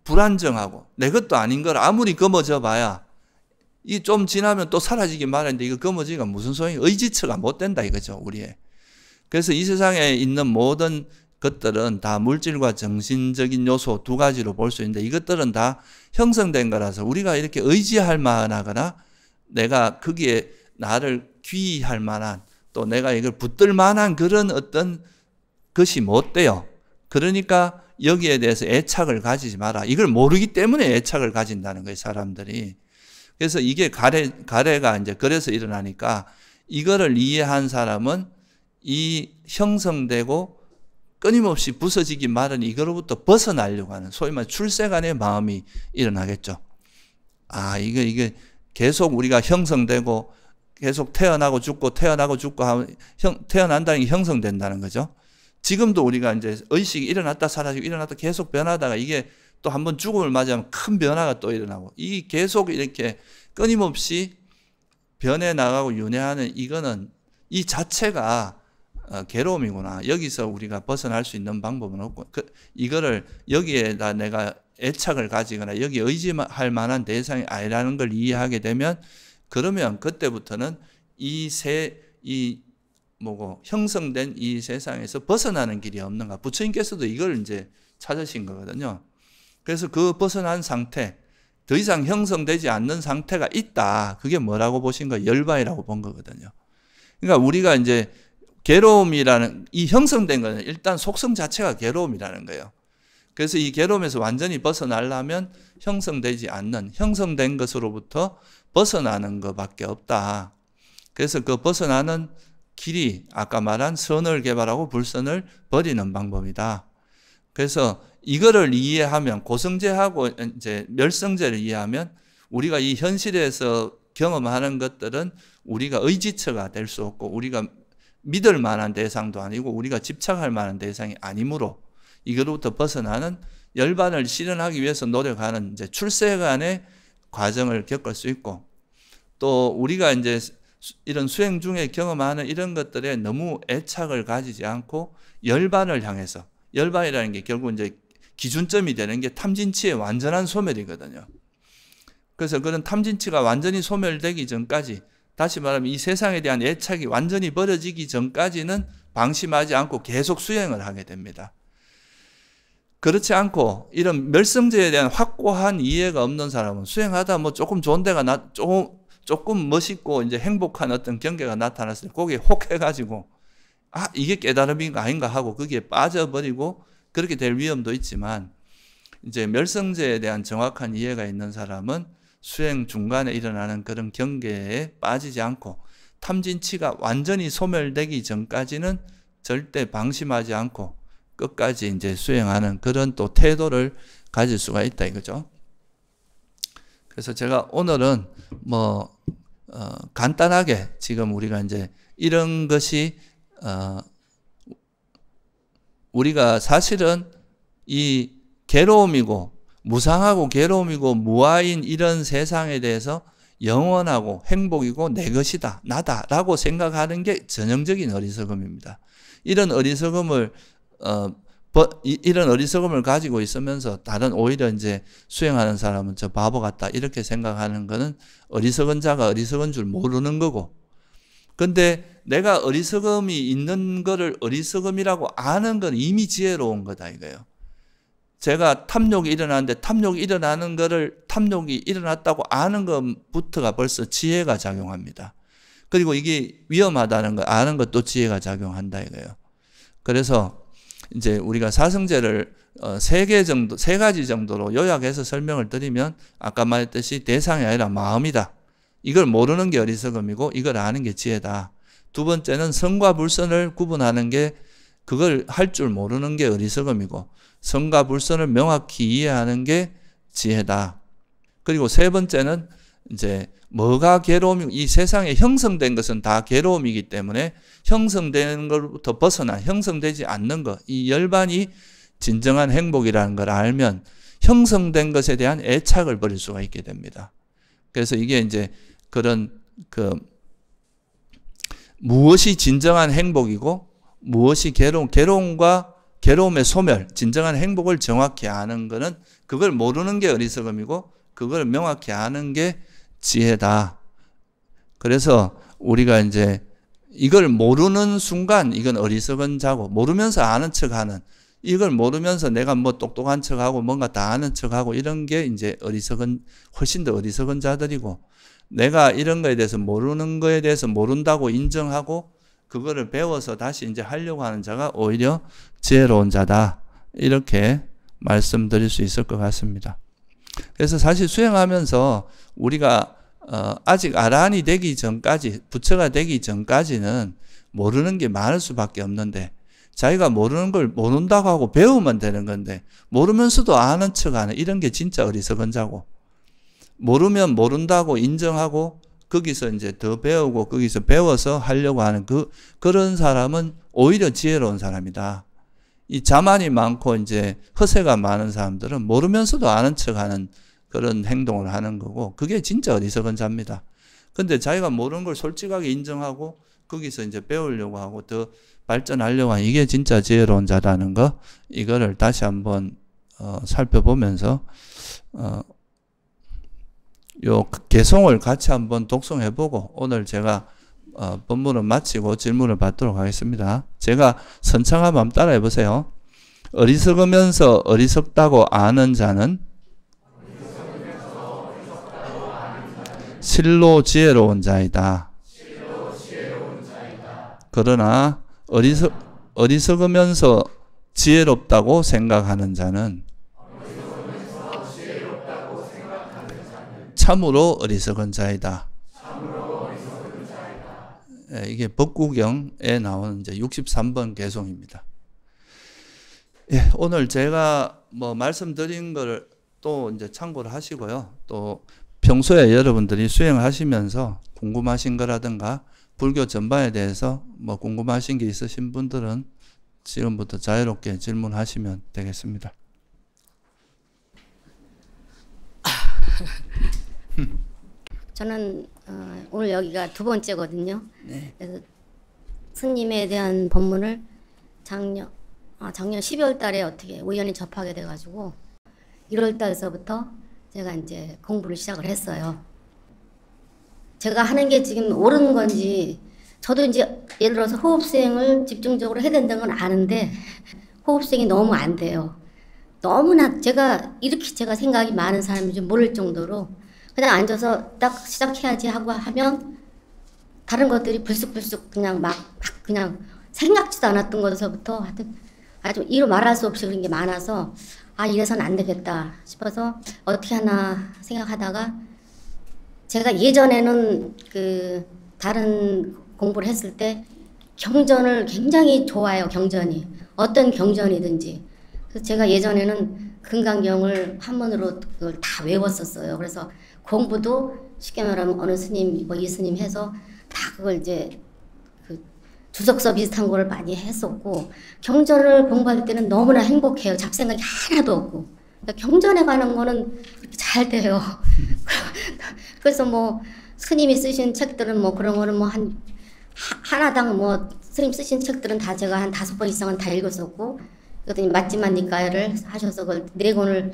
불안정하고 내 것도 아닌 걸 아무리 거머쥐어 봐야 이 좀 지나면 또 사라지기 마련인데, 이거 거머쥐기가 무슨 소용이, 의지처가 못 된다 이거죠, 우리의. 그래서 이 세상에 있는 모든 것들은 다 물질과 정신적인 요소 두 가지로 볼 수 있는데, 이것들은 다 형성된 거라서 우리가 이렇게 의지할 만하거나 내가 거기에 나를 귀의할 만한, 또 내가 이걸 붙들 만한 그런 어떤 것이 못 돼요. 그러니까 여기에 대해서 애착을 가지지 마라. 이걸 모르기 때문에 애착을 가진다는 거예요, 사람들이. 그래서 이게 가래가 이제 그래서 일어나니까, 이거를 이해한 사람은 이 형성되고 끊임없이 부서지기 마련 이거로부터 벗어나려고 하는 소위 말해 출세간의 마음이 일어나겠죠. 이게 계속 우리가 형성되고 계속 태어나고 죽고 태어나고 죽고 하면 태어난다는 게 형성된다는 거죠. 지금도 우리가 이제 의식이 일어났다 사라지고 일어났다 계속 변하다가 이게 또 한번 죽음을 맞이하면 큰 변화가 또 일어나고 이 계속 이렇게 끊임없이 변해 나가고 윤회하는 이거는 이 자체가 괴로움이구나. 여기서 우리가 벗어날 수 있는 방법은 없고 이거를 여기에다 내가 애착을 가지거나 여기에 의지할 만한 대상이 아니라는 걸 이해하게 되면 그러면 그때부터는 형성된 이 세상에서 벗어나는 길이 없는가. 부처님께서도 이걸 이제 찾으신 거거든요. 그래서 그 벗어난 상태, 더 이상 형성되지 않는 상태가 있다. 그게 뭐라고 보신 거예요? 열반이라고 본 거거든요. 그러니까 우리가 이제 괴로움이라는 이 형성된 거는 일단 속성 자체가 괴로움이라는 거예요. 그래서 이 괴로움에서 완전히 벗어나려면 형성되지 않는 형성된 것으로부터 벗어나는 것밖에 없다. 그래서 그 벗어나는 길이 아까 말한 선을 개발하고 불선을 버리는 방법이다. 그래서 이거를 이해하면 고성제하고 이제 멸성제를 이해하면 우리가 이 현실에서 경험하는 것들은 우리가 의지처가 될 수 없고 우리가 믿을 만한 대상도 아니고 우리가 집착할 만한 대상이 아니므로 이거로부터 벗어나는 열반을 실현하기 위해서 노력하는 이제 출세간의 과정을 겪을 수 있고 또 우리가 이제 이런 수행 중에 경험하는 이런 것들에 너무 애착을 가지지 않고 열반을 향해서 열반이라는 게 결국 이제 기준점이 되는 게 탐진치의 완전한 소멸이거든요. 그래서 그런 탐진치가 완전히 소멸되기 전까지 다시 말하면 이 세상에 대한 애착이 완전히 버려지기 전까지는 방심하지 않고 계속 수행을 하게 됩니다. 그렇지 않고 이런 멸성제에 대한 확고한 이해가 없는 사람은 수행하다 뭐 조금 좋은 데가 조금 멋있고 이제 행복한 어떤 경계가 나타났을 때 거기에 혹해가지고 이게 깨달음인가 아닌가 하고 거기에 빠져버리고 그렇게 될 위험도 있지만 이제 멸성제에 대한 정확한 이해가 있는 사람은 수행 중간에 일어나는 그런 경계에 빠지지 않고 탐진치가 완전히 소멸되기 전까지는 절대 방심하지 않고 끝까지 이제 수행하는 그런 또 태도를 가질 수가 있다 이거죠. 그래서 제가 오늘은 간단하게 지금 우리가 이제 이런 것이 우리가 사실은 이 괴로움이고 무상하고 괴로움이고 무아인 이런 세상에 대해서 영원하고 행복이고 내 것이다, 나다라고 생각하는 게 전형적인 어리석음입니다. 이런 어리석음을 가지고 있으면서 다른 오히려 이제 수행하는 사람은 저 바보 같다 이렇게 생각하는 거는 어리석은 자가 어리석은 줄 모르는 거고 근데 내가 어리석음이 있는 거를 어리석음이라고 아는 건 이미 지혜로운 거다 이거예요. 제가 탐욕이 일어나는데 탐욕이 일어나는 거를 탐욕이 일어났다고 아는 것부터가 벌써 지혜가 작용합니다. 그리고 이게 위험하다는 거 아는 것도 지혜가 작용한다 이거예요. 그래서 이제 우리가 사성제를 세 가지 정도로 요약해서 설명을 드리면 아까 말했듯이 대상이 아니라 마음이다. 이걸 모르는 게 어리석음이고 이걸 아는 게 지혜다. 두 번째는 선과 불선을 구분하는 게 그걸 할 줄 모르는 게 어리석음이고 선과 불선을 명확히 이해하는 게 지혜다. 그리고 세 번째는 이제 뭐가 괴로움이고 이 세상에 형성된 것은 다 괴로움이기 때문에 형성되는 것부터 벗어나 형성되지 않는 것, 이 열반이 진정한 행복이라는 걸 알면 형성된 것에 대한 애착을 버릴 수가 있게 됩니다. 그래서 이게 이제 그런 무엇이 진정한 행복이고 무엇이 괴로움과 괴로움의 소멸, 진정한 행복을 정확히 아는 것은 그걸 모르는 게 어리석음이고 그걸 명확히 아는 게 지혜다. 그래서 우리가 이제 이걸 모르는 순간 이건 어리석은 자고 모르면서 아는 척하는 이걸 모르면서 내가 뭐 똑똑한 척하고 뭔가 다 아는 척하고 이런 게 이제 훨씬 더 어리석은 자들이고 내가 이런 거에 대해서 모르는 거에 대해서 모른다고 인정하고 그거를 배워서 다시 이제 하려고 하는 자가 오히려 지혜로운 자다. 이렇게 말씀드릴 수 있을 것 같습니다. 그래서 사실 수행하면서 우리가 아직 아란이 되기 전까지, 부처가 되기 전까지는 모르는 게 많을 수밖에 없는데, 자기가 모르는 걸 모른다고 하고 배우면 되는 건데, 모르면서도 아는 척 하는 이런 게 진짜 어리석은 자고, 모르면 모른다고 인정하고, 거기서 이제 더 배우고, 거기서 배워서 하려고 하는 그런 사람은 오히려 지혜로운 사람이다. 이 자만이 많고 이제 허세가 많은 사람들은 모르면서도 아는 척 하는 그런 행동을 하는 거고, 그게 진짜 어리석은 자입니다. 근데 자기가 모르는 걸 솔직하게 인정하고, 거기서 이제 배우려고 하고, 더 발전하려고 하는 이게 진짜 지혜로운 자라는 거, 이거를 다시 한번, 살펴보면서, 요 개송을 같이 한번 독송해보고, 오늘 제가, 본문을 마치고 질문을 받도록 하겠습니다. 제가 선창하면 한번 따라해보세요. 어리석으면서 어리석다고 아는 자는 실로 지혜로운 자이다. 그러나 어리석으면서 지혜롭다고 생각하는 자는 참으로 어리석은 자이다. 이게 법구경에 나오는 이제 63번 개송입니다. 예, 오늘 제가 뭐 말씀드린 걸 또 이제 참고를 하시고요. 또 평소에 여러분들이 수행하시면서 궁금하신 거라든가 불교 전반에 대해서 뭐 궁금하신 게 있으신 분들은 지금부터 자유롭게 질문하시면 되겠습니다.
저는 오늘 여기가 두 번째거든요.
네.
그래서 스님에 대한 법문을 작년 12월 달에 어떻게 우연히 접하게 돼가지고 1월 달서부터 제가 이제 공부를 시작을 했어요. 제가 하는 게 지금 옳은 건지, 저도 이제 예를 들어서 호흡수행을 집중적으로 해야 된다는 건 아는데 호흡수행이 너무 안 돼요. 너무나 제가 생각이 많은 사람인 줄 모를 정도로 그냥 앉아서 딱 시작해야지 하고 하면 다른 것들이 불쑥불쑥 그냥 막 그냥 생각지도 않았던 것에서부터 하여튼 아주 이루 말할 수 없이 그런 게 많아서 이래서는 안 되겠다 싶어서 어떻게 하나 생각하다가 제가 예전에는 다른 공부를 했을 때 경전을 굉장히 좋아해요. 경전이 어떤 경전이든지. 그래서 제가 예전에는 금강경을 한문으로 그걸 다 외웠었어요. 그래서 공부도 쉽게 말하면 어느 스님, 뭐 이 스님 해서 다 그걸 이제 주석서 비슷한 거를 많이 했었고, 경전을 공부할 때는 너무나 행복해요. 잡생각이 하나도 없고. 그러니까 경전에 관한 거는 잘 돼요. 그래서 뭐 스님이 쓰신 책들은 뭐 그런 거는 뭐 하나당 뭐 스님 쓰신 책들은 다 제가 한 5번 이상은 다 읽었었고, 그랬더니 맞지만 니까를 하셔서 그걸 4권을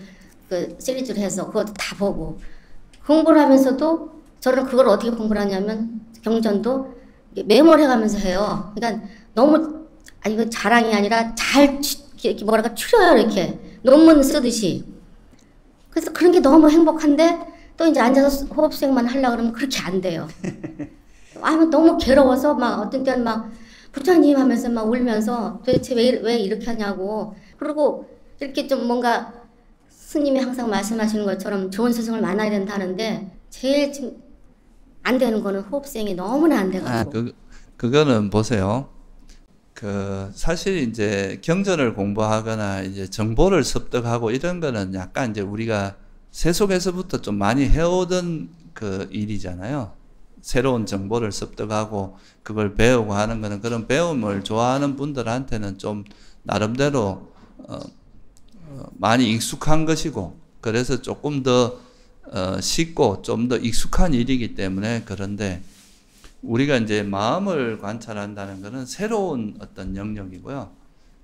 시리즈로 해서 그것도 다 보고 공부를 하면서도 저는 그걸 어떻게 공부를 하냐면 경전도 메모를 해가면서 해요. 그러니까 너무 이거 자랑이 아니라 잘 이렇게 뭐랄까 추려요. 이렇게 논문 쓰듯이. 그래서 그런 게 너무 행복한데 또 이제 앉아서 호흡수행만 하려고 그러면 그렇게 안 돼요. 너무 괴로워서 막 어떤 때는 막 부처님 하면서 막 울면서 도대체 왜 이렇게 하냐고. 그리고 이렇게 좀 뭔가 스님이 항상 말씀하시는 것처럼 좋은 스승을 만나야 된다는데 제일 지금 안 되는 거는 호흡수행이 너무나 안 돼가지고.
그거는 보세요. 사실 이제 경전을 공부하거나 이제 정보를 습득하고 이런 거는 약간 이제 우리가 세속에서부터 좀 많이 해오던 일이잖아요. 새로운 정보를 습득하고 그걸 배우고 하는 거는 그런 배움을 좋아하는 분들한테는 좀 나름대로 많이 익숙한 것이고, 그래서 조금 더 쉽고 좀 더 익숙한 일이기 때문에. 그런데 우리가 이제 마음을 관찰한다는 것은 새로운 어떤 영역이고요.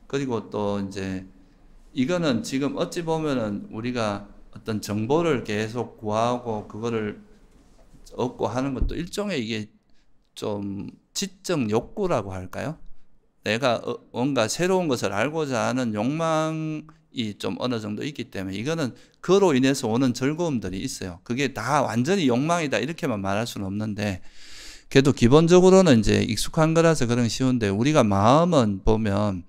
그리고 또 이제 이거는 지금 어찌 보면은 우리가 어떤 정보를 계속 구하고 그거를 얻고 하는 것도 일종의 이게 좀 지적 욕구라고 할까요? 내가 뭔가 새로운 것을 알고자 하는 욕망이 좀 어느 정도 있기 때문에 이거는 그로 인해서 오는 즐거움들이 있어요. 그게 다 완전히 욕망이다 이렇게만 말할 수는 없는데, 그래도 기본적으로는 이제 익숙한 거라서 그런 쉬운데, 우리가 마음은 보면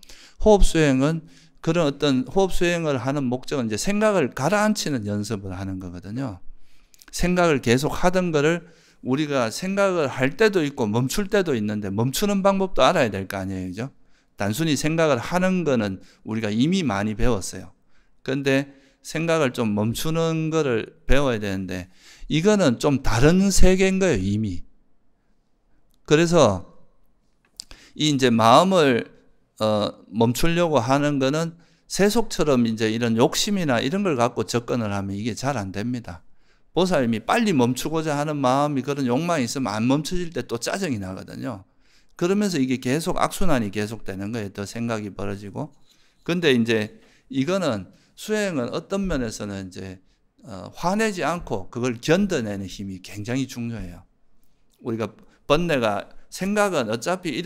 호흡수행은 그런 어떤 호흡수행을 하는 목적은 이제 생각을 가라앉히는 연습을 하는 거거든요. 생각을 계속 하던 거를 우리가 생각을 할 때도 있고 멈출 때도 있는데 멈추는 방법도 알아야 될 거 아니에요. 그죠? 단순히 생각을 하는 거는 우리가 이미 많이 배웠어요. 그런데 생각을 좀 멈추는 거를 배워야 되는데 이거는 좀 다른 세계인 거예요, 이미. 그래서 이 이제 마음을 멈추려고 하는 거는 세속처럼 이제 이런 욕심이나 이런 걸 갖고 접근을 하면 이게 잘 안 됩니다. 보살님이 빨리 멈추고자 하는 마음이 그런 욕망이 있으면 안 멈춰질 때 또 짜증이 나거든요. 그러면서 이게 계속 악순환이 계속되는 거예요. 더 생각이 벌어지고. 근데 이제 이거는 수행은 어떤 면에서는 이제 화내지 않고 그걸 견뎌내는 힘이 굉장히 중요해요. 우리가 번뇌가 생각은 어차피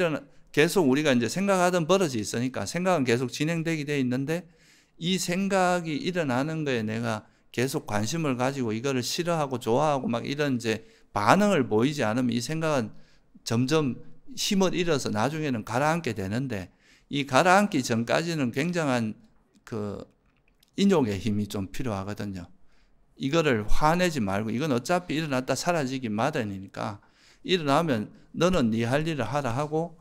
계속 우리가 이제 생각하던 버릇이 있으니까 생각은 계속 진행되게 돼 있는데 이 생각이 일어나는 거에 내가 계속 관심을 가지고 이거를 싫어하고 좋아하고 막 이런 이제 반응을 보이지 않으면 이 생각은 점점 힘을 잃어서 나중에는 가라앉게 되는데 이 가라앉기 전까지는 굉장한 그 인욕의 힘이 좀 필요하거든요. 이거를 화내지 말고 이건 어차피 일어났다 사라지기 마련이니까 일어나면 너는 네 할 일을 하라 하고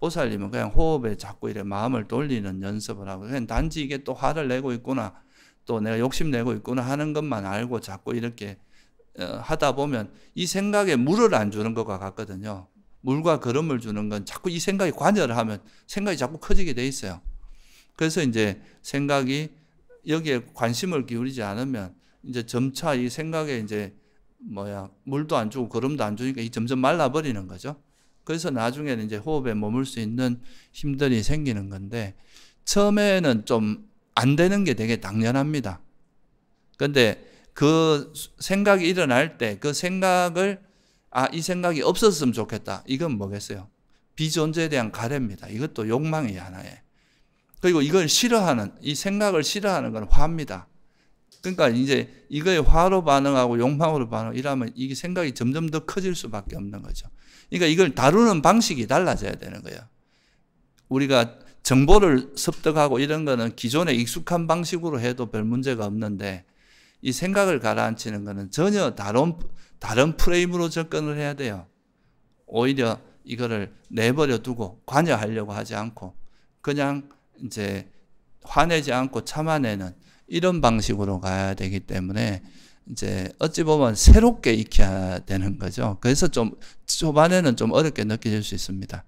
보살님은 그냥 호흡에 자꾸 이렇게 마음을 돌리는 연습을 하고 그냥 단지 이게 또 화를 내고 있구나 또 내가 욕심내고 있구나 하는 것만 알고 자꾸 이렇게 하다 보면 이 생각에 물을 안 주는 것과 같거든요. 물과 거름을 주는 건 자꾸 이 생각에 관여를 하면 생각이 자꾸 커지게 돼 있어요. 그래서 이제 생각이 여기에 관심을 기울이지 않으면 이제 점차 이 생각에 이제 물도 안 주고 거름도 안 주니까 이 점점 말라버리는 거죠. 그래서 나중에는 이제 호흡에 머물 수 있는 힘들이 생기는 건데 처음에는 좀 안 되는 게 되게 당연합니다. 그런데 그 생각이 일어날 때 그 생각을 이 생각이 없었으면 좋겠다. 이건 뭐겠어요? 비존재에 대한 가래입니다. 이것도 욕망이 하나에. 그리고 이걸 싫어하는, 이 생각을 싫어하는 건 화입니다. 그러니까 이제 이거에 화로 반응하고 욕망으로 반응하고 이러면 이게 생각이 점점 더 커질 수밖에 없는 거죠. 그러니까 이걸 다루는 방식이 달라져야 되는 거예요. 우리가 정보를 습득하고 이런 거는 기존에 익숙한 방식으로 해도 별 문제가 없는데 이 생각을 가라앉히는 거는 전혀 다른 프레임으로 접근을 해야 돼요. 오히려 이거를 내버려 두고 관여하려고 하지 않고 그냥 이제 화내지 않고 참아내는 이런 방식으로 가야 되기 때문에 이제 어찌 보면 새롭게 익혀야 되는 거죠. 그래서 좀 초반에는 좀 어렵게 느껴질 수 있습니다.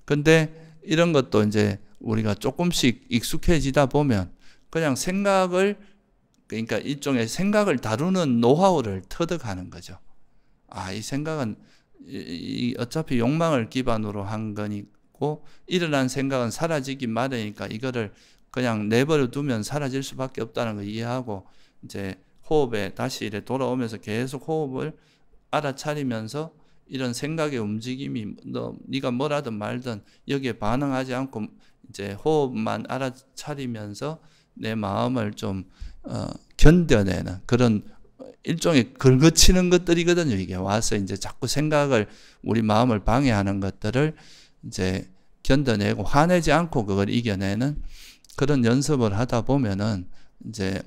근데 이런 것도 이제 우리가 조금씩 익숙해지다 보면 그냥 그러니까 일종의 생각을 다루는 노하우를 터득하는 거죠. 이 생각은 어차피 욕망을 기반으로 한 거니고 일어난 생각은 사라지기 마련이니까 이거를 그냥 내버려 두면 사라질 수밖에 없다는 걸 이해하고 이제 호흡에 다시 이렇게 돌아오면서 계속 호흡을 알아차리면서 이런 생각의 움직임이 네가 뭐라든 말든 여기에 반응하지 않고 이제 호흡만 알아차리면서 내 마음을 좀 견뎌내는 그런 일종의 긁어치는 것들이거든요. 이게 와서 이제 자꾸 우리 마음을 방해하는 것들을 이제 견뎌내고 화내지 않고 그걸 이겨내는 그런 연습을 하다 보면은 이제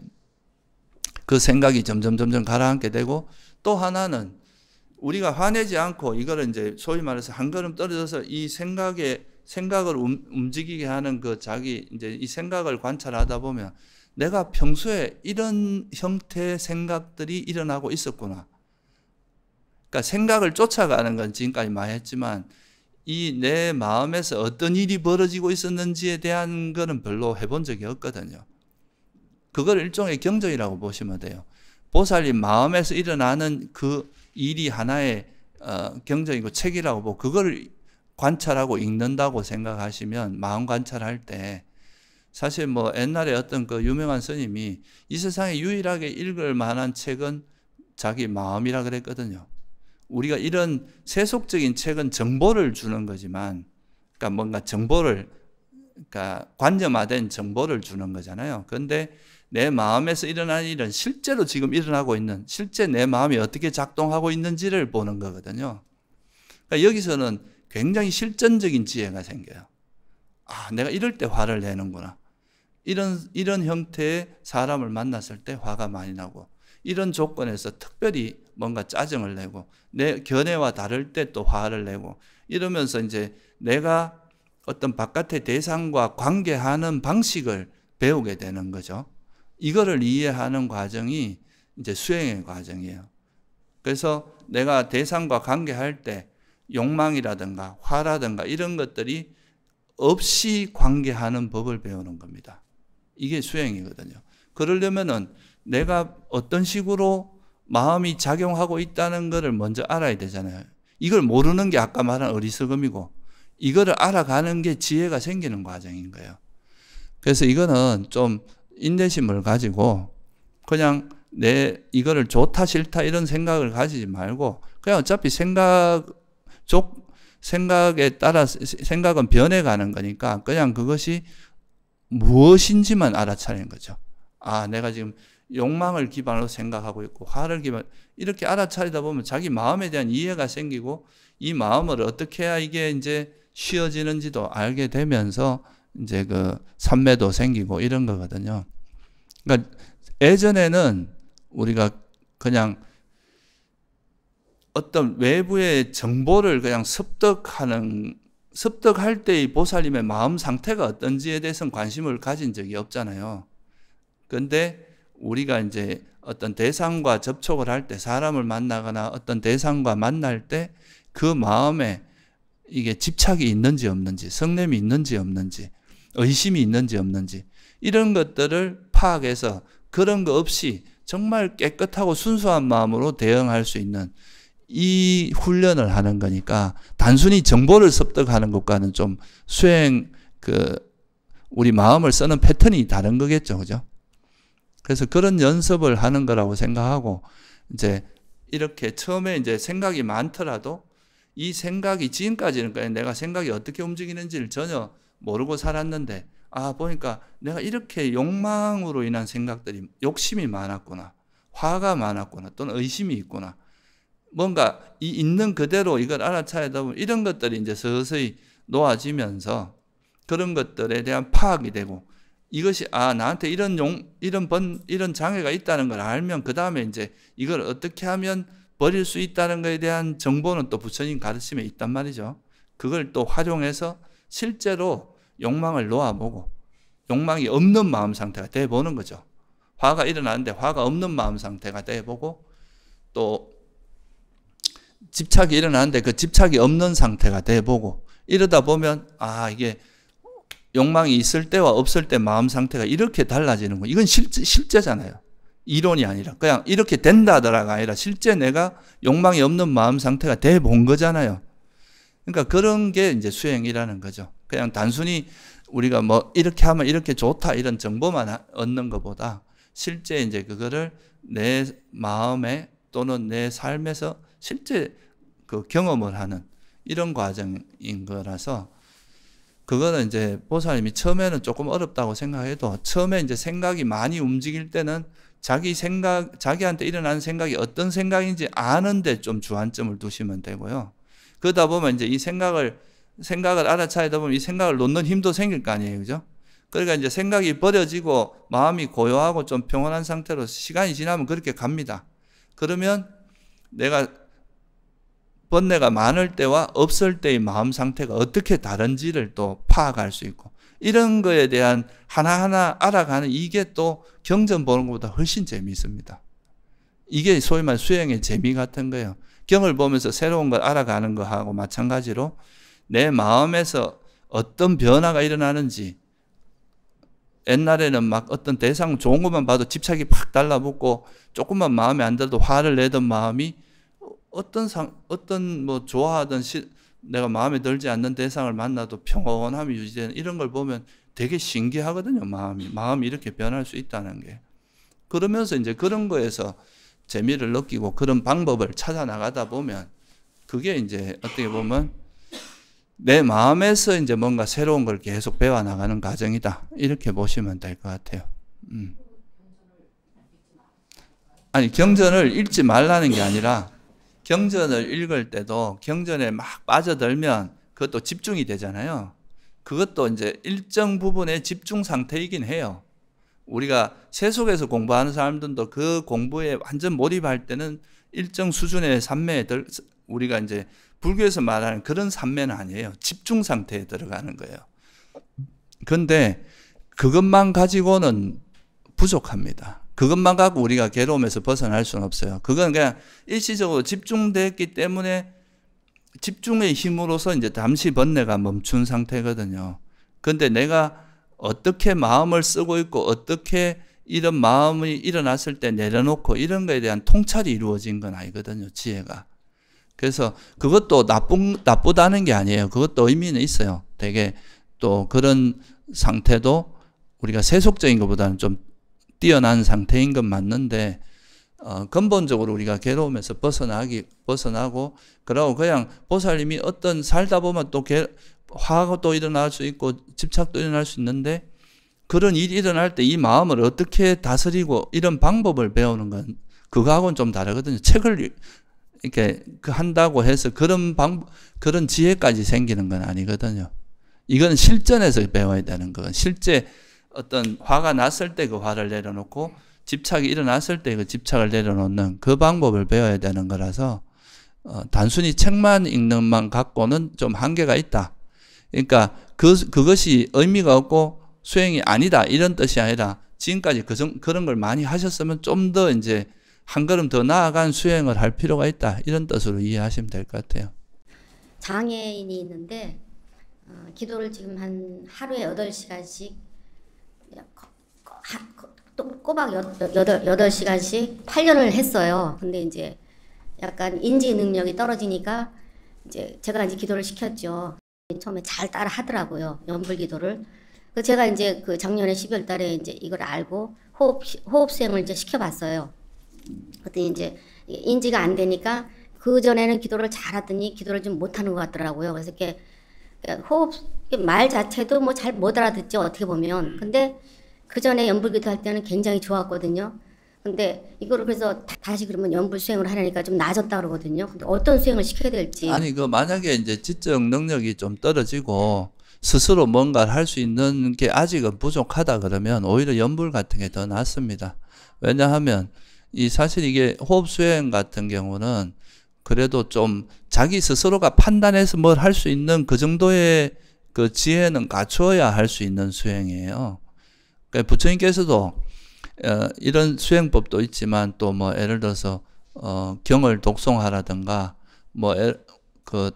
그 생각이 점점 가라앉게 되고 또 하나는 우리가 화내지 않고 이거를 이제 소위 말해서 한 걸음 떨어져서 이 생각을 움직이게 하는 자기 이제 이 생각을 관찰하다 보면 내가 평소에 이런 형태의 생각들이 일어나고 있었구나. 그러니까 생각을 쫓아가는 건 지금까지 많이 했지만 이 내 마음에서 어떤 일이 벌어지고 있었는지에 대한 거는 별로 해본 적이 없거든요. 그걸 일종의 경전이라고 보시면 돼요. 보살님 마음에서 일어나는 그 일이 하나의 경전이고 책이라고 보고 그걸 관찰하고 읽는다고 생각하시면 마음 관찰할 때 사실 옛날에 어떤 그 유명한 스님이 이 세상에 유일하게 읽을 만한 책은 자기 마음이라 그랬거든요. 우리가 이런 세속적인 책은 정보를 주는 거지만 그러니까 뭔가 그러니까 관념화된 정보를 주는 거잖아요. 그런데 내 마음에서 일어나는 일은 실제로 지금 일어나고 있는 실제 내 마음이 어떻게 작동하고 있는지를 보는 거거든요. 그러니까 여기서는 굉장히 실전적인 지혜가 생겨요. 내가 이럴 때 화를 내는구나. 이런 형태의 사람을 만났을 때 화가 많이 나고 이런 조건에서 특별히 뭔가 짜증을 내고 내 견해와 다를 때 또 화를 내고 이러면서 이제 내가 어떤 바깥의 대상과 관계하는 방식을 배우게 되는 거죠. 이거를 이해하는 과정이 이제 수행의 과정이에요. 그래서 내가 대상과 관계할 때 욕망이라든가 화라든가 이런 것들이 없이 관계하는 법을 배우는 겁니다. 이게 수행이거든요. 그러려면은 내가 어떤 식으로 마음이 작용하고 있다는 것을 먼저 알아야 되잖아요. 이걸 모르는 게 아까 말한 어리석음이고 이거를 알아가는 게 지혜가 생기는 과정인 거예요. 그래서 이거는 좀 인내심을 가지고 그냥 이거를 좋다 싫다 이런 생각을 가지지 말고 그냥 어차피 생각에 따라 생각은 변해가는 거니까 그냥 그것이 무엇인지만 알아차리는 거죠. 아, 내가 지금 욕망을 기반으로 생각하고 있고 화를 이렇게 알아차리다 보면 자기 마음에 대한 이해가 생기고 이 마음을 어떻게 해야 이게 이제 쉬어지는지도 알게 되면서 이제 그 삼매도 생기고 이런 거거든요. 그러니까 예전에는 우리가 그냥 어떤 외부의 정보를 그냥 습득할 때의 보살님의 마음 상태가 어떤지에 대해서는 관심을 가진 적이 없잖아요. 그런데 우리가 이제 어떤 대상과 접촉을 할 때, 사람을 만나거나 어떤 대상과 만날 때 그 마음에 이게 집착이 있는지 없는지, 성냄이 있는지 없는지, 의심이 있는지 없는지 이런 것들을 파악해서 그런 거 없이 정말 깨끗하고 순수한 마음으로 대응할 수 있는 이 훈련을 하는 거니까 단순히 정보를 습득하는 것과는 좀 우리 마음을 쓰는 패턴이 다른 거겠죠. 그죠? 그래서 그런 연습을 하는 거라고 생각하고 이제 이렇게 처음에 이제 생각이 많더라도 이 생각이 지금까지는 그냥 내가 생각이 어떻게 움직이는지를 전혀 모르고 살았는데 보니까 내가 이렇게 욕망으로 인한 생각들이 욕심이 많았구나. 화가 많았구나. 또는 의심이 있구나. 뭔가 있는 그대로 이걸 알아차리다 보면 이런 것들이 이제 서서히 놓아지면서 그런 것들에 대한 파악이 되고 이것이 나한테 이런 장애가 있다는 걸 알면 그 다음에 이제 이걸 어떻게 하면 버릴 수 있다는 것에 대한 정보는 또 부처님 가르침에 있단 말이죠. 그걸 또 활용해서 실제로 욕망을 놓아보고 욕망이 없는 마음 상태가 돼보는 거죠. 화가 일어나는데 화가 없는 마음 상태가 돼보고 또 집착이 일어나는데 그 집착이 없는 상태가 돼보고 이러다 보면 이게 욕망이 있을 때와 없을 때 마음 상태가 이렇게 달라지는 거. 이건 실제잖아요. 이론이 아니라 그냥 이렇게 된다더라가 아니라 실제 내가 욕망이 없는 마음 상태가 돼 본 거잖아요. 그러니까 그런 게 이제 수행이라는 거죠. 그냥 단순히 우리가 뭐 이렇게 하면 이렇게 좋다 이런 정보만 얻는 것보다 실제 이제 그거를 내 마음에 또는 내 삶에서 실제 그 경험을 하는 이런 과정인 거라서 그거는 이제 보살님이 처음에는 조금 어렵다고 생각해도 처음에 이제 생각이 많이 움직일 때는 자기한테 일어나는 생각이 어떤 생각인지 아는데 좀 주안점을 두시면 되고요. 그러다 보면 이제 이 생각을 알아차리다 보면 이 생각을 놓는 힘도 생길 거 아니에요. 그죠? 그러니까 이제 생각이 버려지고 마음이 고요하고 좀 평온한 상태로 시간이 지나면 그렇게 갑니다. 그러면 내가 번뇌가 많을 때와 없을 때의 마음 상태가 어떻게 다른지를 또 파악할 수 있고 이런 거에 대한 하나하나 알아가는 이게 또 경전 보는 것보다 훨씬 재미있습니다. 이게 소위 말 수행의 재미 같은 거예요. 경을 보면서 새로운 걸 알아가는 거하고 마찬가지로 내 마음에서 어떤 변화가 일어나는지 옛날에는 막 어떤 대상 좋은 것만 봐도 집착이 팍 달라붙고 조금만 마음에 안 들어도 화를 내던 마음이 어떤 뭐 좋아하던 내가 마음에 들지 않는 대상을 만나도 평온함이 유지되는 이런 걸 보면 되게 신기하거든요. 마음이 이렇게 변할 수 있다는 게. 그러면서 이제 그런 거에서 재미를 느끼고 그런 방법을 찾아 나가다 보면 그게 이제 어떻게 보면 내 마음에서 이제 뭔가 새로운 걸 계속 배워 나가는 과정이다. 이렇게 보시면 될 것 같아요. 아니, 경전을 읽지 말라는 게 아니라 경전을 읽을 때도 경전에 막 빠져들면 그것도 집중이 되잖아요. 그것도 이제 일정 부분의 집중 상태이긴 해요. 우리가 세속에서 공부하는 사람들도 그 공부에 완전 몰입할 때는 일정 수준의 산매에 우리가 이제 불교에서 말하는 그런 산매는 아니에요. 집중 상태에 들어가는 거예요. 그런데 그것만 가지고는 부족합니다. 그것만 갖고 우리가 괴로움에서 벗어날 수는 없어요. 그건 그냥 일시적으로 집중됐기 때문에 집중의 힘으로서 이제 잠시 번뇌가 멈춘 상태거든요. 그런데 내가 어떻게 마음을 쓰고 있고 어떻게 이런 마음이 일어났을 때 내려놓고 이런 거에 대한 통찰이 이루어진 건 아니거든요. 지혜가. 그래서 그것도 나쁘다는 게 아니에요. 그것도 의미는 있어요. 되게 또 그런 상태도 우리가 세속적인 것보다는 좀 뛰어난 상태인 건 맞는데 근본적으로 우리가 괴로움에서 벗어나고 그러고 그냥 보살님이 어떤 살다 보면 또 화가 또 일어날 수 있고 집착도 일어날 수 있는데 그런 일이 일어날 때 이 마음을 어떻게 다스리고 이런 방법을 배우는 건 그거하고는 좀 다르거든요. 책을 이렇게 한다고 해서 그런 지혜까지 생기는 건 아니거든요. 이건 실전에서 배워야 되는 거건 실제 어떤 화가 났을 때 그 화를 내려놓고 집착이 일어났을 때 그 집착을 내려놓는 그 방법을 배워야 되는 거라서 단순히 책만 읽는 만 갖고는 좀 한계가 있다. 그러니까 그것이 의미가 없고 수행이 아니다 이런 뜻이 아니라 지금까지 그런 걸 많이 하셨으면 좀 더 이제 한 걸음 더 나아간 수행을 할 필요가 있다 이런 뜻으로 이해하시면 될 것 같아요.
장애인이 있는데 기도를 지금 한 하루에 8시간씩 꼬박 8시간씩 8년을 했어요. 근데 이제 약간 인지 능력이 떨어지니까 이제 제가 이제 기도를 시켰죠. 처음에 잘 따라 하더라고요. 연불 기도를. 그 제가 이제 그 작년에 12월 달에 이제 이걸 알고 호흡 수행을 이제 시켜봤어요. 그때 이제 인지가 안 되니까 그 전에는 기도를 잘하더니 기도를 좀 못하는 것 같더라고요. 그래서 이렇게 호흡 말 자체도 뭐 잘 못 알아듣죠 어떻게 보면. 근데 그 전에 연불 기도 할 때는 굉장히 좋았거든요. 근데 이거를 그래서 다시 그러면 연불 수행을 하려니까 좀 나아졌다 그러거든요. 근데 어떤 수행을 시켜야 될지.
아니 만약에 이제 지적 능력이 좀 떨어지고 스스로 뭔가를 할 수 있는 게 아직은 부족하다 그러면 오히려 연불 같은 게 더 낫습니다. 왜냐하면 사실 이게 호흡 수행 같은 경우는 그래도 좀 자기 스스로가 판단해서 뭘 할 수 있는 그 정도의 그 지혜는 갖추어야 할 수 있는 수행이에요. 그러니까 부처님께서도 이런 수행법도 있지만 또 뭐 예를 들어서 경을 독송하라든가 뭐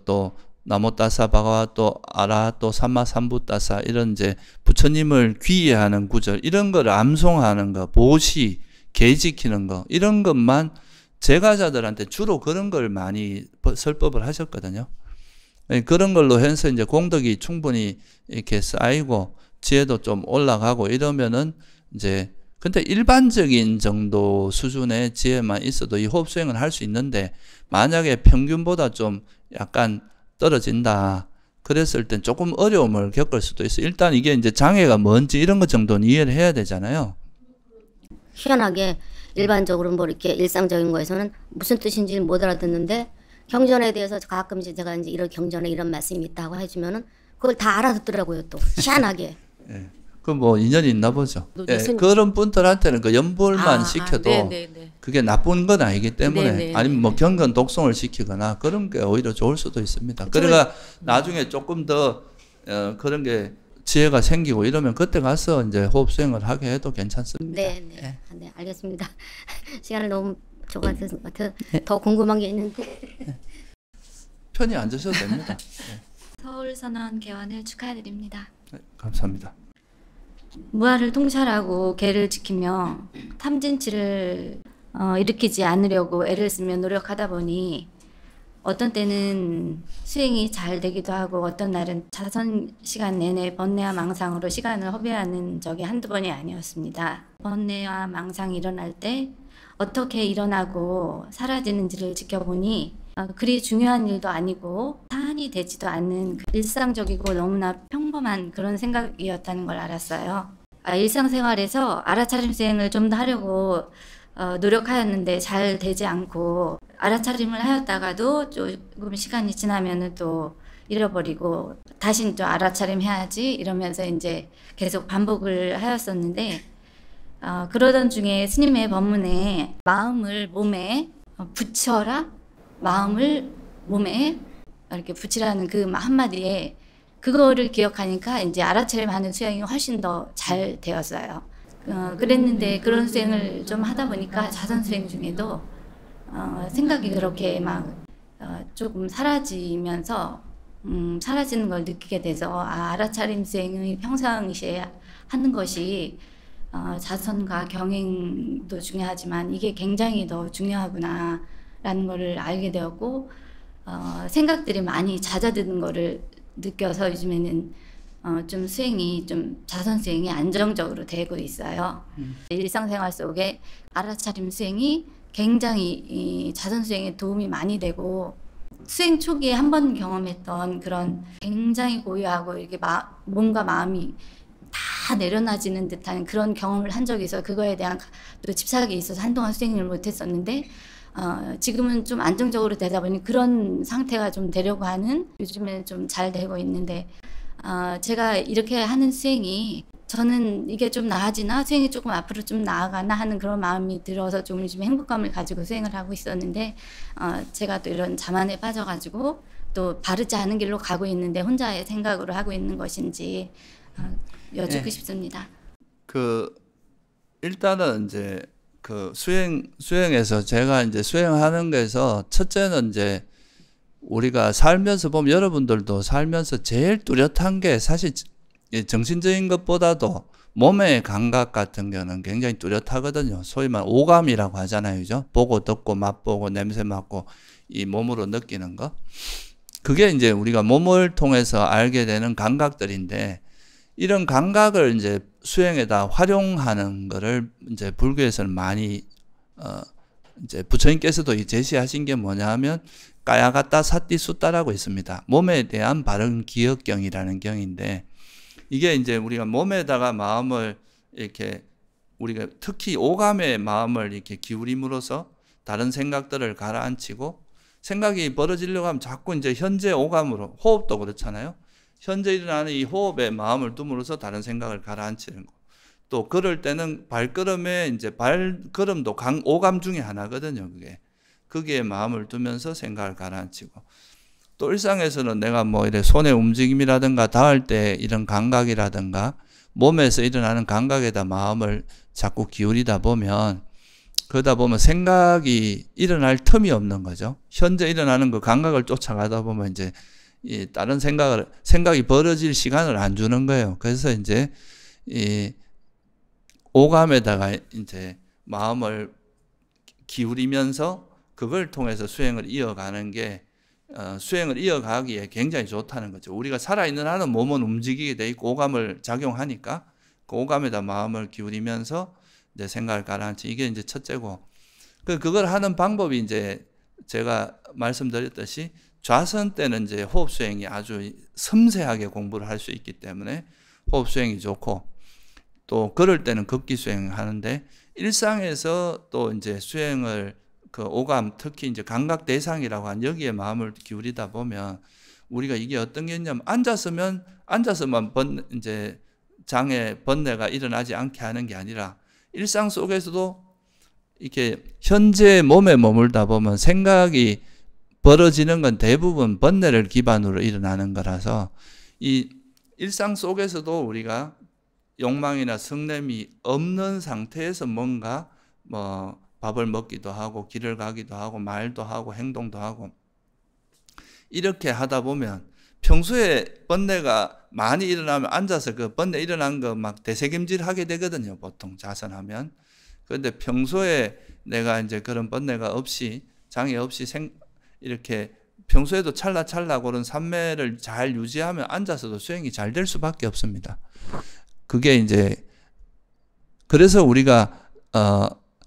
또 나모따사 바가와또 아라하또 삼마삼부따사 이런 이제 부처님을 귀의하는 구절 이런 거를 암송하는 거, 보시, 계 지키는 거 이런 것만 제가자들한테 주로 그런 걸 많이 설법을 하셨거든요. 그런 걸로 해서 이제 공덕이 충분히 이렇게 쌓이고 지혜도 좀 올라가고 이러면은 이제 근데 일반적인 정도 수준의 지혜만 있어도 이 호흡 수행을 할 수 있는데 만약에 평균보다 좀 약간 떨어진다. 그랬을 땐 조금 어려움을 겪을 수도 있어요. 일단 이게 이제 장애가 뭔지 이런 것 정도는 이해를 해야 되잖아요.
희한하게 일반적으로 뭐 이렇게 일상적인 거에서는 무슨 뜻인지 못 알아듣는데 경전에 대해서 가끔 이제 제가 이제 이런 경전에 이런 말씀이 있다고 해주면은 그걸 다 알아듣더라고요. 또 희한하게.
예. 그 뭐 인연이 있나 보죠. 예, 그런 분들한테는 그 연불만 시켜도 그게 나쁜 건 아니기 때문에 아니면 뭐 경건 독송을 시키거나 그런 게 오히려 좋을 수도 있습니다. 그러니까 나중에 조금 더 그런 게 지혜가 생기고 이러면 그때 가서 이제 호흡 수행을 하게 해도 괜찮습니다.
네, 알겠습니다. 시간을 너무 줘가지고 더 궁금한 게 있는데
편히 앉으셔도 됩니다. 네.
서울선언 개원을 축하드립니다.
네, 감사합니다.
무아를 통찰하고 계를 지키며 탐진치를 일으키지 않으려고 애를 쓰며 노력하다 보니 어떤 때는 수행이 잘 되기도 하고 어떤 날은 자선 시간 내내 번뇌와 망상으로 시간을 허비하는 적이 한두 번이 아니었습니다. 번뇌와 망상이 일어날 때 어떻게 일어나고 사라지는지를 지켜보니 그리 중요한 일도 아니고 사안이 되지도 않는 일상적이고 너무나 평범한 그런 생각이었다는 걸 알았어요. 일상생활에서 알아차림 수행을 좀 더 하려고 노력하였는데 잘 되지 않고 알아차림을 하였다가도 조금 시간이 지나면은 또 잃어버리고 다시 또 알아차림 해야지 이러면서 이제 계속 반복을 하였었는데 그러던 중에 스님의 법문에 마음을 몸에 붙여라, 마음을 몸에 이렇게 붙이라는 그 한마디에 그거를 기억하니까 이제 알아차림하는 수행이 훨씬 더 잘 되었어요. 그랬는데 그런 수행을 좀 하다 보니까 자선 수행 중에도 생각이 그렇게 막 조금 사라지면서 사라지는 걸 느끼게 돼서 알아차림 수행을 평상시에 하는 것이 자선과 경행도 중요하지만 이게 굉장히 더 중요하구나 라는 거를 알게 되었고 생각들이 많이 잦아드는 거를 느껴서 요즘에는 좀 수행이 좀 자선 수행이 안정적으로 되고 있어요. 일상생활 속에 알아차림 수행이 굉장히 이 자선 수행에 도움이 많이 되고 수행 초기에 한 번 경험했던 그런 굉장히 고요하고 이렇게 몸과 마음이 다 내려놔지는 듯한 그런 경험을 한 적이 있어서 그거에 대한 또 집착이 있어서 한동안 수행을 못했었는데 지금은 좀 안정적으로 되다 보니 그런 상태가 좀 되려고 하는 요즘에는 좀 잘 되고 있는데 제가 이렇게 하는 수행이 저는 이게 좀 나아지나 수행이 조금 앞으로 좀 나아가나 하는 그런 마음이 들어서 좀 요즘에 행복감을 가지고 수행을 하고 있었는데 제가 또 이런 자만에 빠져가지고 또 바르지 않은 길로 가고 있는데 혼자의 생각으로 하고 있는 것인지 여쭙고 싶습니다.
일단은 이제 수행에서 제가 이제 수행하는 거에서 첫째는 이제 우리가 살면서 보면 여러분들도 살면서 제일 뚜렷한 게 사실 정신적인 것보다도 몸의 감각 같은 경우는 굉장히 뚜렷하거든요. 소위 말하는 오감이라고 하잖아요. 그죠? 보고 듣고 맛보고 냄새 맡고 이 몸으로 느끼는 거. 그게 이제 우리가 몸을 통해서 알게 되는 감각들인데 이런 감각을 이제 수행에다 활용하는 거를 이제 불교에서는 많이 이제 부처님께서도 제시하신 게 뭐냐 하면 까야가따 사띠수따라고 있습니다. 몸에 대한 바른 기억경이라는 경인데 이게 이제 우리가 몸에다가 마음을 이렇게 우리가 특히 오감의 마음을 이렇게 기울임으로써 다른 생각들을 가라앉히고 생각이 벌어지려고 하면 자꾸 이제 현재 오감으로 호흡도 그렇잖아요. 현재 일어나는 이 호흡에 마음을 둠으로써 다른 생각을 가라앉히는 거. 또 그럴 때는 발걸음에 이제 발걸음도 오감 중에 하나거든요. 거기에 마음을 두면서 생각을 가라앉히고 또 일상에서는 내가 뭐 이래 손의 움직임이라든가 닿을 때 이런 감각이라든가 몸에서 일어나는 감각에다 마음을 자꾸 기울이다 보면 그러다 보면 생각이 일어날 틈이 없는 거죠. 현재 일어나는 그 감각을 쫓아가다 보면 이제 이 다른 생각이 벌어질 시간을 안 주는 거예요. 그래서 이제 이 오감에다가 이제 마음을 기울이면서 그걸 통해서 수행을 이어가는 게 수행을 이어가기에 굉장히 좋다는 거죠. 우리가 살아있는 한은 몸은 움직이게 돼 있고 오감을 작용하니까 그 오감에다 마음을 기울이면서 이제 생각을 가라앉히 이게 이제 첫째고 그걸 하는 방법이 이제 제가 말씀드렸듯이 좌선 때는 이제 호흡 수행이 아주 섬세하게 공부를 할 수 있기 때문에 호흡 수행이 좋고 또 그럴 때는 극기 수행을 하는데 일상에서 또 이제 수행을 그 오감 특히 이제 감각 대상이라고 한 여기에 마음을 기울이다 보면 우리가 이게 어떤 게 있냐면 앉아서만 이제 장애 번뇌가 일어나지 않게 하는 게 아니라 일상 속에서도 이렇게 현재 몸에 머물다 보면 생각이 벌어지는 건 대부분 번뇌를 기반으로 일어나는 거라서 이 일상 속에서도 우리가 욕망이나 성냄이 없는 상태에서 뭔가 뭐 밥을 먹기도 하고 길을 가기도 하고 말도 하고 행동도 하고 이렇게 하다 보면 평소에 번뇌가 많이 일어나면 앉아서 그 번뇌 일어난 거 막 되새김질하게 되거든요. 보통 자선하면. 그런데 평소에 내가 이제 그런 번뇌가 없이 장애 없이 이렇게 평소에도 찰나찰나 그런 삼매를 잘 유지하면 앉아서도 수행이 잘 될 수밖에 없습니다. 그게 이제 그래서 우리가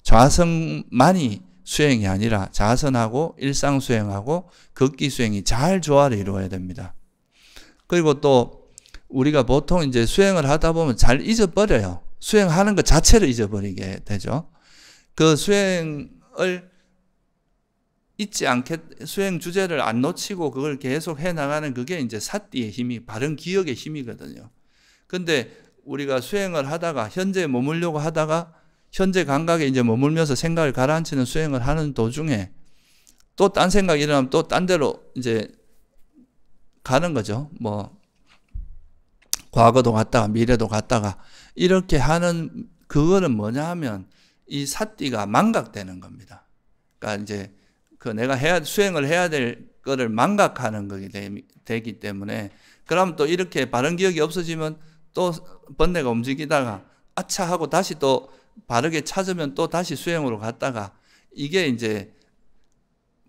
좌선만이 수행이 아니라 자선하고 일상 수행하고 극기 수행이 잘 조화를 이루어야 됩니다. 그리고 또 우리가 보통 이제 수행을 하다 보면 잘 잊어버려요. 수행하는 것 자체를 잊어버리게 되죠. 그 수행을 잊지 않게 수행 주제를 안 놓치고 그걸 계속 해 나가는 그게 이제 사띠의 힘이 바른 기억의 힘이거든요. 근데 우리가 수행을 하다가 현재에 머물려고 하다가 현재 감각에 이제 머물면서 생각을 가라앉히는 수행을 하는 도중에 또 딴 생각이 일어나면 또 딴 데로 이제 가는 거죠. 뭐 과거도 갔다가 미래도 갔다가 이렇게 하는 그거는 뭐냐 하면 이 사띠가 망각되는 겁니다. 그러니까 이제 그 내가 수행을 해야 될 거를 망각하는 거기 되기 때문에 그럼 또 이렇게 바른 기억이 없어지면 또 번뇌가 움직이다가 아차 하고 다시 또 바르게 찾으면 또 다시 수행으로 갔다가 이게 이제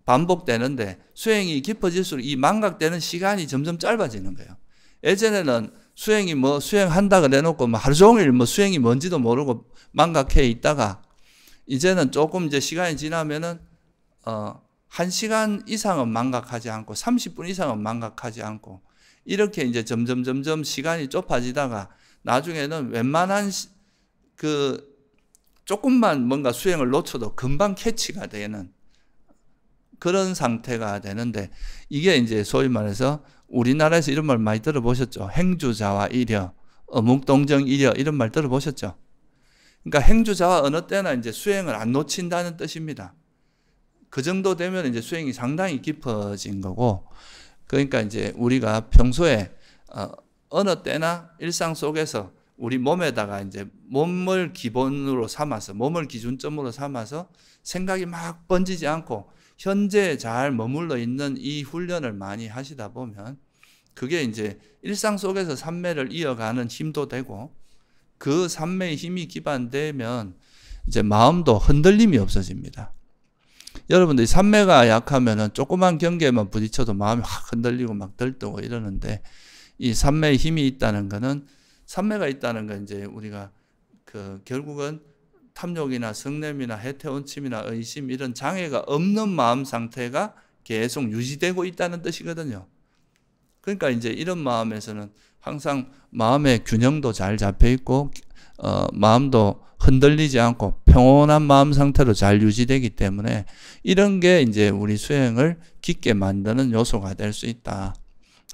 반복되는데 수행이 깊어질수록 이 망각되는 시간이 점점 짧아지는 거예요. 예전에는 수행이 뭐 수행한다 그래놓고 뭐 하루 종일 뭐 수행이 뭔지도 모르고 망각해 있다가 이제는 조금 이제 시간이 지나면은 1시간 이상은 망각하지 않고 30분 이상은 망각하지 않고 이렇게 이제 점점 시간이 좁아지다가 나중에는 웬만한 그 조금만 뭔가 수행을 놓쳐도 금방 캐치가 되는 그런 상태가 되는데 이게 이제 소위 말해서 우리나라에서 이런 말 많이 들어보셨죠. 행주자와 일여, 어묵동정 일여 이런 말 들어보셨죠. 그러니까 행주자와 어느 때나 이제 수행을 안 놓친다는 뜻입니다. 그 정도 되면 이제 수행이 상당히 깊어진 거고, 그러니까 이제 우리가 평소에 어느 때나 일상 속에서 우리 몸에다가 이제 몸을 기본으로 삼아서, 몸을 기준점으로 삼아서 생각이 막 번지지 않고 현재에 잘 머물러 있는 이 훈련을 많이 하시다 보면 그게 이제 일상 속에서 삼매를 이어가는 힘도 되고 그 삼매의 힘이 기반되면 이제 마음도 흔들림이 없어집니다. 여러분들이 삼매가 약하면은 조그만 경계만 부딪혀도 마음이 확 흔들리고 막 들뜨고 이러는데 이 삼매의 힘이 있다는 거는 삼매가 있다는 건 이제 우리가 그 결국은 탐욕이나 성냄이나 해태원침이나 의심 이런 장애가 없는 마음 상태가 계속 유지되고 있다는 뜻이거든요. 그러니까 이제 이런 마음에서는 항상 마음의 균형도 잘 잡혀 있고 마음도 흔들리지 않고 평온한 마음 상태로 잘 유지되기 때문에 이런 게 이제 우리 수행을 깊게 만드는 요소가 될 수 있다.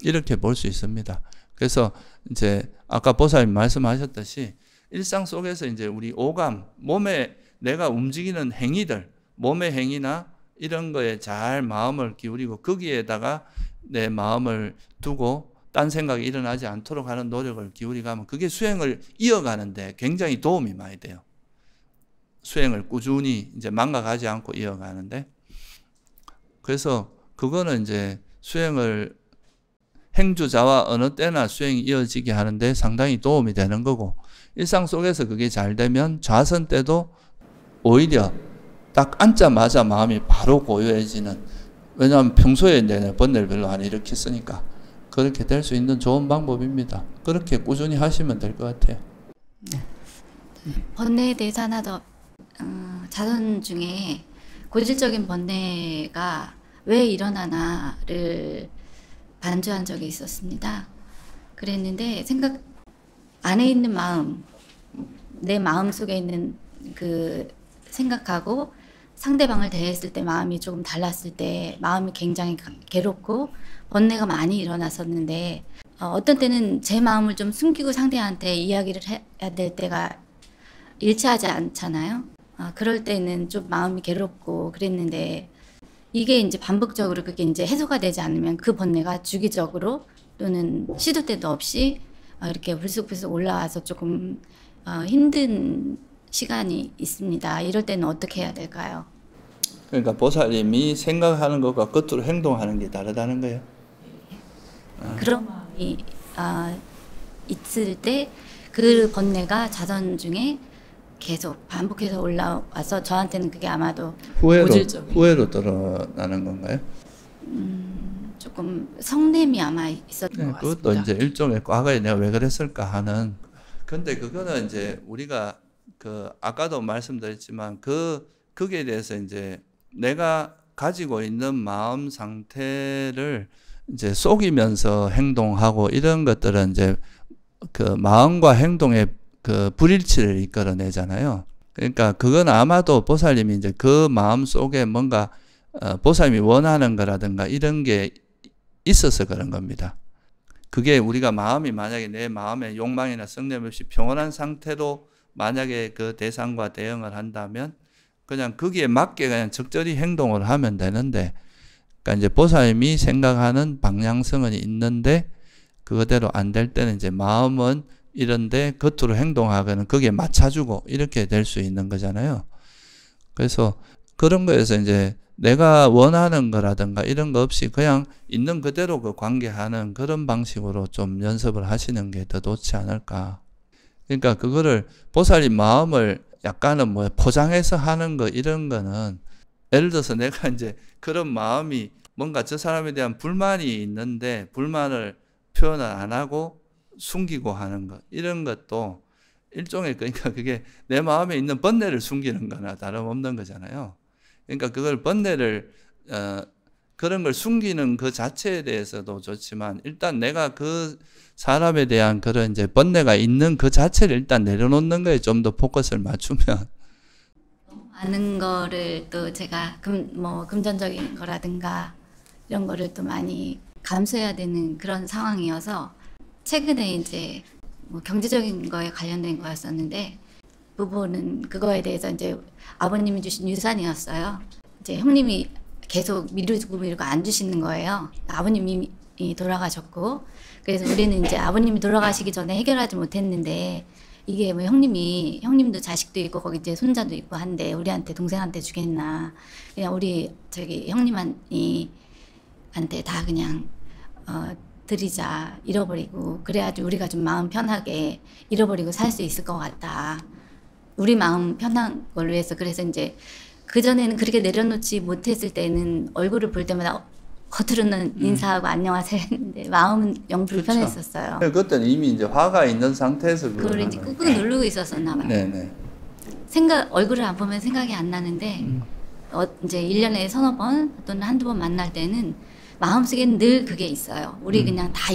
이렇게 볼 수 있습니다. 그래서 이제 아까 보살님 말씀하셨듯이 일상 속에서 이제 우리 오감, 몸에 내가 움직이는 행위들, 몸의 행위나 이런 거에 잘 마음을 기울이고 거기에다가 내 마음을 두고 딴 생각이 일어나지 않도록 하는 노력을 기울이가면 그게 수행을 이어가는데 굉장히 도움이 많이 돼요. 수행을 꾸준히 이제 망각하지 않고 이어가는데 그래서 그거는 이제 수행을 행주자와 어느 때나 수행이 이어지게 하는데 상당히 도움이 되는 거고 일상 속에서 그게 잘 되면 좌선 때도 오히려 딱 앉자마자 마음이 바로 고요해지는 왜냐하면 평소에 내 번뇌를 별로 안 일으켰으니까 그렇게 될 수 있는 좋은 방법입니다. 그렇게 꾸준히 하시면 될 것 같아요.
번뇌에 대해서 하나 더 자선 중에 고질적인 번뇌가 왜 일어나나를 반주한 적이 있었습니다. 그랬는데 생각 안에 있는 마음, 내 마음 속에 있는 그 생각하고 상대방을 대했을 때 마음이 조금 달랐을 때 마음이 굉장히 괴롭고 번뇌가 많이 일어났었는데 어떤 때는 제 마음을 좀 숨기고 상대한테 이야기를 해야 될 때가 일치하지 않잖아요. 그럴 때는 좀 마음이 괴롭고 그랬는데 이게 이제 반복적으로 그게 이제 해소가 되지 않으면 그 번뇌가 주기적으로 또는 시도 때도 없이 이렇게 불쑥불쑥 올라와서 조금 힘든 시간이 있습니다. 이럴 때는 어떻게 해야 될까요?
그러니까 보살님이 생각하는 것과 겉으로 행동하는 게 다르다는 거예요.
그런 마음이 있을 때 그 번뇌가 자선 중에 계속 반복해서 올라와서 저한테는 그게 아마도
후회로 드러나는 건가요?
조금 성냄이 아마 있었던 것 같습니다.
그것도 이제 일종의 과거에 내가 왜 그랬을까 하는. 근데 그거는 이제 우리가 그 아까도 말씀드렸지만 거기에 대해서 이제 내가 가지고 있는 마음 상태를 이제 속이면서 행동하고 이런 것들은 이제 그 마음과 행동의 그 불일치를 이끌어내잖아요. 그러니까 그건 아마도 보살님이 이제 그 마음 속에 뭔가 보살님이 원하는 거라든가 이런 게 있어서 그런 겁니다. 그게 우리가 마음이 만약에 내 마음에 욕망이나 성냄 없이 평온한 상태로 만약에 그 대상과 대응을 한다면 그냥 거기에 맞게 그냥 적절히 행동을 하면 되는데, 그러니까 이제 보살님이 생각하는 방향성은 있는데 그거대로 안 될 때는 이제 마음은 이런데 겉으로 행동하거나 거기에 맞춰주고 이렇게 될 수 있는 거잖아요. 그래서 그런 거에서 이제 내가 원하는 거라든가 이런 거 없이 그냥 있는 그대로 그 관계하는 그런 방식으로 좀 연습을 하시는 게 더 좋지 않을까. 그러니까 그거를 보살님 마음을 약간은 뭐 포장해서 하는 거 이런 거는, 예를 들어서 내가 이제 그런 마음이 뭔가 저 사람에 대한 불만이 있는데 불만을 표현을 안 하고 숨기고 하는 것, 이런 것도 일종의, 그러니까 그게 내 마음에 있는 번뇌를 숨기는 거나 다름없는 거잖아요. 그러니까 그걸 번뇌를 그런 걸 숨기는 그 자체에 대해서도 좋지만, 일단 내가 그 사람에 대한 그런 이제 번뇌가 있는 그 자체를 일단 내려놓는 거에 좀 더 포커스를 맞추면,
아는 거를 또 제가 금전적인 거라든가 이런 거를 또 많이 감수해야 되는 그런 상황이어서, 최근에 이제 뭐 경제적인 거에 관련된 거였었는데, 부부는 그거에 대해서 이제 아버님이 주신 유산이었어요. 이제 형님이 계속 미루고 안 주시는 거예요. 아버님이 돌아가셨고, 그래서 우리는 이제 아버님이 돌아가시기 전에 해결하지 못했는데, 이게 뭐 형님도 자식도 있고 거기 이제 손자도 있고 한데 우리한테, 동생한테 주겠나, 그냥 우리 저기 형님한테 다 그냥 드리자, 잃어버리고 그래야지 우리가 좀 마음 편하게 잃어버리고 살 수 있을 것 같다, 우리 마음 편한 걸 위해서. 그래서 이제 그전에는 그렇게 내려놓지 못했을 때는 얼굴을 볼 때마다 겉으로는 인사하고 안녕하세요 했는데 마음은 영 불편했었어요.
그때는 이미 이제 화가 있는 상태에서
그걸 이제 꾹꾹 누르고 있었었나 봐요.
네네.
얼굴을 안 보면 생각이 안 나는데 이제 1년에 서너 번 또는 한두 번 만날 때는 마음속에는 늘 그게 있어요. 우리 그냥 다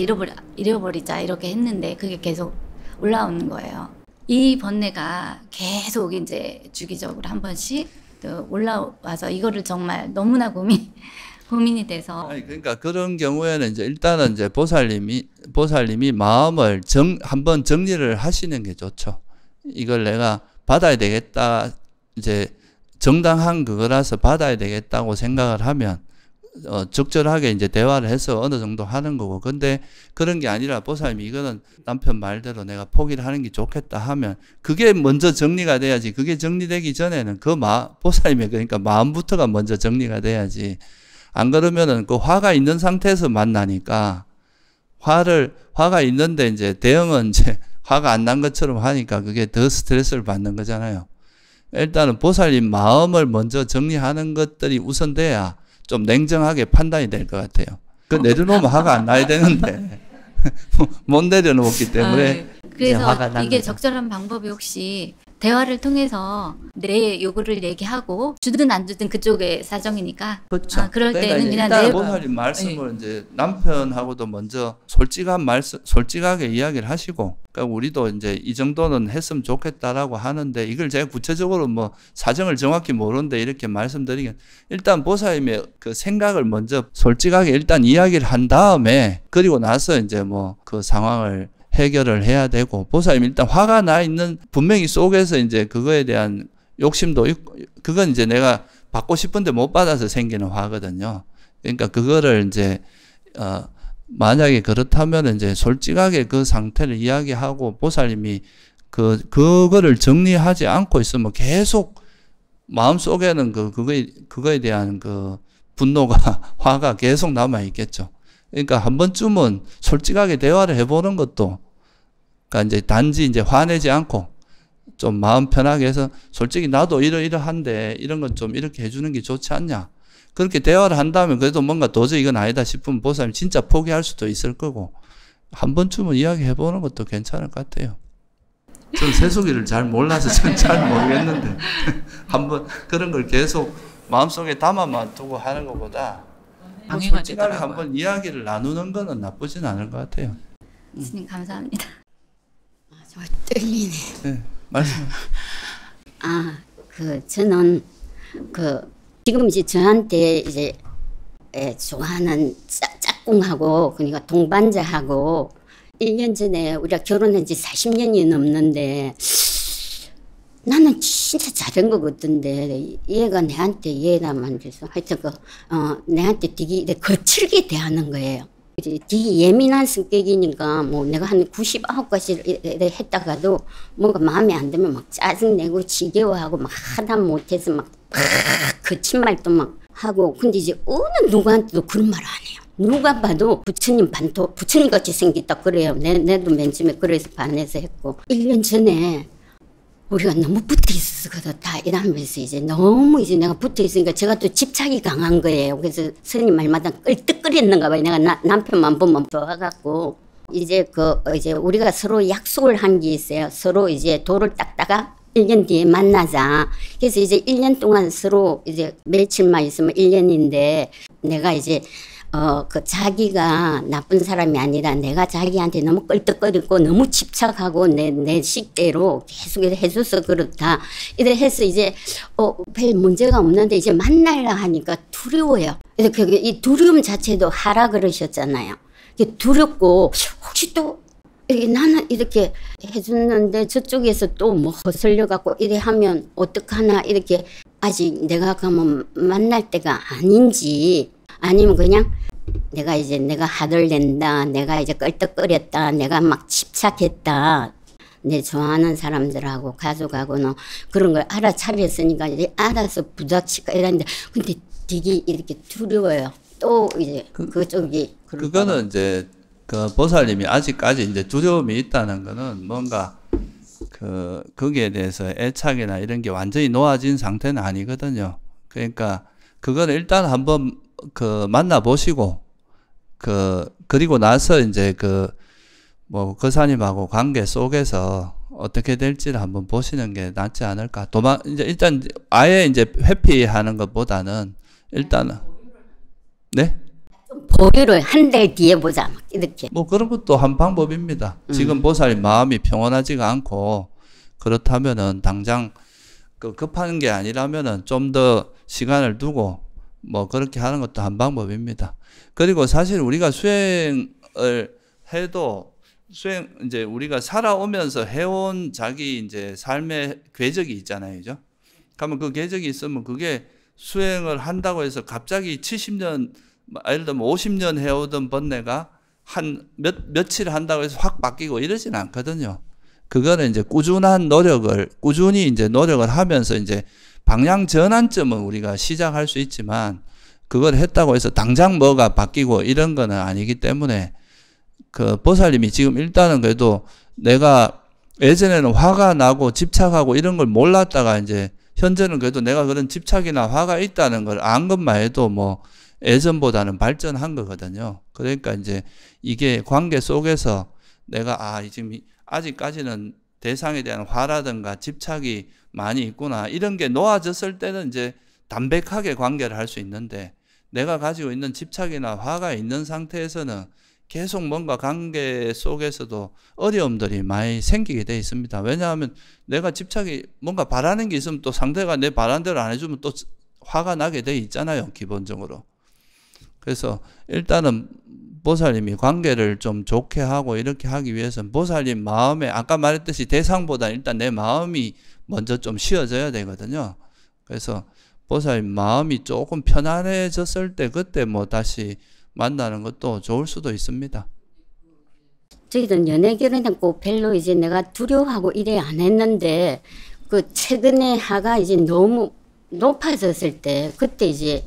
잃어버리자 이렇게 했는데 그게 계속 올라오는 거예요. 이 번뇌가 계속 이제 주기적으로 한 번씩 또 올라와서 이거를 정말 너무나 고민이 돼서.
아니, 그러니까 그런 경우에는 이제 일단은 이제 보살님이 마음을 한번 정리를 하시는 게 좋죠. 이걸 내가 받아야 되겠다, 이제 정당한 그거라서 받아야 되겠다고 생각을 하면 적절하게 이제 대화를 해서 어느 정도 하는 거고, 근데 그런 게 아니라 보살님이 이거는 남편 말대로 내가 포기를 하는 게 좋겠다 하면 그게 먼저 정리가 돼야지. 그게 정리되기 전에는 보살님의 그러니까 마음부터가 먼저 정리가 돼야지. 안 그러면은 그 화가 있는 상태에서 만나니까 화가 있는데 이제 대응은 이제 화가 안 난 것처럼 하니까 그게 더 스트레스를 받는 거잖아요. 일단은 보살님 마음을 먼저 정리하는 것들이 우선돼야 좀 냉정하게 판단이 될 것 같아요. 그 내려놓으면 화가 안 나야 되는데 못 내려놓았기 때문에.
그래서 이게 적절한 방법이 혹시 대화를 통해서 내 요구를 얘기하고 주든 안 주든 그쪽의 사정이니까.
그렇죠.
그럴
그러니까
때는 그냥
일단 보살님 말씀을 이제 남편하고도 먼저 솔직하게 이야기를 하시고, 그러니까 우리도 이제 이 정도는 했으면 좋겠다라고 하는데 이걸 제가 구체적으로 뭐 사정을 정확히 모르는데 이렇게 말씀드리긴, 일단 보살님의 그 생각을 먼저 솔직하게 일단 이야기를 한 다음에 그리고 나서 이제 뭐 그 상황을 해결을 해야 되고, 보살님 일단 화가 나 있는 분명히 속에서 이제 그거에 대한 욕심도 있고, 그건 이제 내가 받고 싶은데 못 받아서 생기는 화거든요. 그러니까 그거를 이제 만약에 그렇다면 이제 솔직하게 그 상태를 이야기하고, 보살님이 그거를 정리하지 않고 있으면 계속 마음속에는 그거에 대한 그 분노가 화가 계속 남아 있겠죠. 그러니까 한 번쯤은 솔직하게 대화를 해보는 것도, 그러니까 이제 단지 이제 화내지 않고 좀 마음 편하게 해서 솔직히 나도 이러한데 이런 건 좀 이렇게 해주는 게 좋지 않냐. 그렇게 대화를 한다면 그래도 뭔가 도저히 이건 아니다 싶으면 보살님 진짜 포기할 수도 있을 거고, 한 번쯤은 이야기해보는 것도 괜찮을 것 같아요. 전 세수기를 잘 몰라서 전 잘 모르겠는데 한번 그런 걸 계속 마음속에 담아만 두고 하는 것보다 솔직하게 한번 이야기를 나누는 거는 나쁘진 않을 것 같아요.
스님 감사합니다.
저 떨리네.
네, 말씀.
저는 지금 이제 저한테 이제 좋아하는 짝꿍하고, 그러니까 동반자하고 1년 전에 우리가 결혼한 지 40년이 넘는데
나는 진짜 잘한 것 같던데 얘가 내한테 예나만 줘서 하여튼 내한테 되게 거칠게 대하는 거예요. 이제 되게 예민한 성격이니까 뭐 내가 한 99가지를 했다가도 뭔가 마음에 안 들면 막 짜증내고 지겨워하고 막 하다 못해서 막 거친 말도 막 하고 근데 이제 어느 누구한테도 그런 말 안 해요. 누가 봐도 부처님 반토 부처님같이 생겼다 그래요. 내도 맨 처음에 그래서 반해서 했고 1년 전에 우리가 너무 붙어 있었거든. 다 이러면서 이제 너무 이제 내가 붙어 있으니까 제가 또 집착이 강한 거예요. 그래서 스님 말마다 끌떡거렸는가 봐요. 내가 남편만 보면 좋아갖고 이제 이제 우리가 서로 약속을 한 게 있어요. 서로 이제 돌을 닦다가 1년 뒤에 만나자. 그래서 이제 1년 동안 서로 이제 며칠만 있으면 1년인데 내가 이제 자기가 나쁜 사람이 아니라 내가 자기한테 너무 끌떡거리고 너무 집착하고 내 식대로 계속 해줘서 그렇다. 이래 해서 이제, 별 문제가 없는데 이제 만나려 하니까 두려워요. 그래서 이 두려움 자체도 하라 그러셨잖아요. 두렵고, 혹시 또, 나는 이렇게 해줬는데 저쪽에서 또 뭐 거슬려갖고 이래 하면 어떡하나 이렇게 아직 내가 가면 만날 때가 아닌지 아니면 그냥 내가 화를 낸다. 내가 이제 끌떡거렸다. 내가 막 집착했다. 내 좋아하는 사람들하고 가족하고는 그런 걸 알아차렸으니까 이제 알아서 부닥치고 이랬는데 근데 되게 이렇게 두려워요. 또 이제 그쪽이
그거는 이제 그 보살님이 아직까지 이제 두려움이 있다는 거는 뭔가 거기에 대해서 애착이나 이런 게 완전히 놓아진 상태는 아니거든요. 그러니까 그거는 일단 한번 만나보시고, 그리고 나서 이제 거사님하고 관계 속에서 어떻게 될지를 한번 보시는 게 낫지 않을까. 이제 일단 아예 이제 회피하는 것보다는 일단은, 네?
보류를 한 달 뒤에 보자. 막 이렇게.
뭐 그런 것도 한 방법입니다. 지금 보살님 마음이 평온하지가 않고, 그렇다면은 당장 급한 게 아니라면은 좀 더 시간을 두고, 뭐 그렇게 하는 것도 한 방법입니다. 그리고 사실 우리가 수행을 해도 이제 우리가 살아오면서 해온 자기 이제 삶의 궤적이 있잖아요. 그죠? 그러면 그 궤적이 있으면 그게 수행을 한다고 해서 갑자기 70년, 예를 들면 50년 해오던 번뇌가 한 며칠 한다고 해서 확 바뀌고 이러진 않거든요. 그거는 이제 꾸준히 이제 노력을 하면서 이제 방향 전환점은 우리가 시작할 수 있지만 그걸 했다고 해서 당장 뭐가 바뀌고 이런 거는 아니기 때문에 보살님이 지금 일단은 그래도 내가 예전에는 화가 나고 집착하고 이런 걸 몰랐다가 이제 현재는 그래도 내가 그런 집착이나 화가 있다는 걸 안 것만 해도 뭐 예전보다는 발전한 거거든요. 그러니까 이제 이게 관계 속에서 내가 지금 아직까지는 대상에 대한 화라든가 집착이 많이 있구나. 이런 게 놓아졌을 때는 이제 담백하게 관계를 할 수 있는데 내가 가지고 있는 집착이나 화가 있는 상태에서는 계속 뭔가 관계 속에서도 어려움들이 많이 생기게 돼 있습니다. 왜냐하면 내가 집착이 뭔가 바라는 게 있으면 또 상대가 내 바라는 대로 안 해주면 또 화가 나게 돼 있잖아요. 기본적으로. 그래서 일단은 보살님이 관계를 좀 좋게 하고 이렇게 하기 위해서는 보살님 마음에 아까 말했듯이 대상보다 일단 내 마음이 먼저 좀 쉬어져야 되거든요. 그래서 보살님 마음이 조금 편안해졌을 때 그때 뭐 다시 만나는 것도 좋을 수도 있습니다.
저희도 연애 결혼했고 별로 이제 내가 두려워하고 이래 안 했는데 최근에 하가 이제 너무 높아졌을 때 그때 이제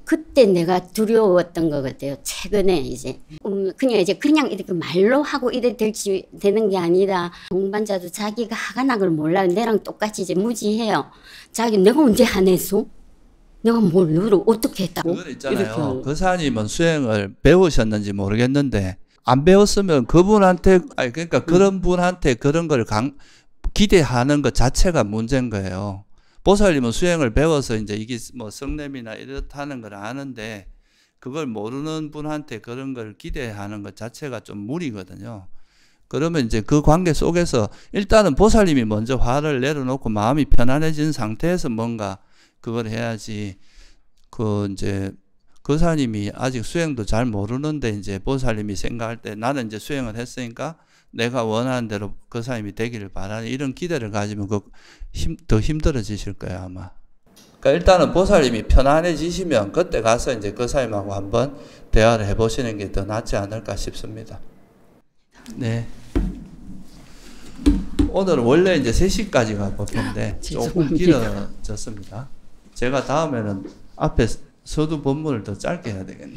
그때 내가 두려웠던 것 같아요. 최근에 이제 그냥 이렇게 말로 하고 이래 되는 게 아니라 동반자도 자기가 하가 난 걸 몰라요. 내랑 똑같이 이제 무지해요. 내가 언제 화냈어? 내가 뭘 너를 어떻게 했다고?
그건 있잖아요. 거사님은 수행을 배우셨는지 모르겠는데 안 배웠으면 그분한테 그러니까 그런 분한테 그런 걸 기대하는 것 자체가 문제인 거예요. 보살님은 수행을 배워서 이제 이게 뭐 성냄이나 이렇다는 걸 아는데 그걸 모르는 분한테 그런 걸 기대하는 것 자체가 좀 무리거든요. 그러면 이제 그 관계 속에서 일단은 보살님이 먼저 화를 내려놓고 마음이 편안해진 상태에서 뭔가 그걸 해야지. 이제 거사님이 아직 수행도 잘 모르는데 이제 보살님이 생각할 때 나는 이제 수행을 했으니까 내가 원하는 대로 그 사람이 되기를 바라는 이런 기대를 가지면 더 힘들어지실 거예요, 아마. 그러니까 일단은 보살님이 편안해지시면 그때 가서 이제 그 사람하고 한번 대화를 해보시는 게 더 낫지 않을까 싶습니다. 네. 오늘은 원래 이제 3시까지가 법회인데 조금 길어졌습니다. 제가 다음에는 앞에 서두 본문을 더 짧게 해야 되겠네.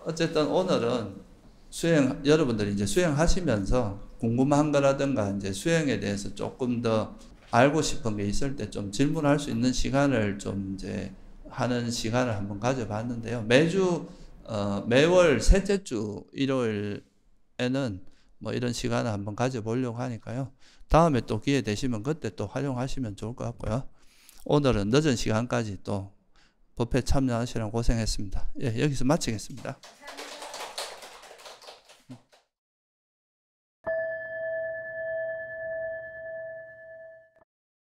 어쨌든 오늘은 여러분들이 이제 수행하시면서 궁금한 거라든가 이제 수행에 대해서 조금 더 알고 싶은 게 있을 때 좀 질문할 수 있는 시간을 좀 이제 하는 시간을 한번 가져봤는데요. 매월 셋째 주 일요일에는 뭐 이런 시간을 한번 가져보려고 하니까요. 다음에 또 기회 되시면 그때 또 활용하시면 좋을 것 같고요. 오늘은 늦은 시간까지 또 법회 참여하시느라 고생했습니다. 예, 여기서 마치겠습니다.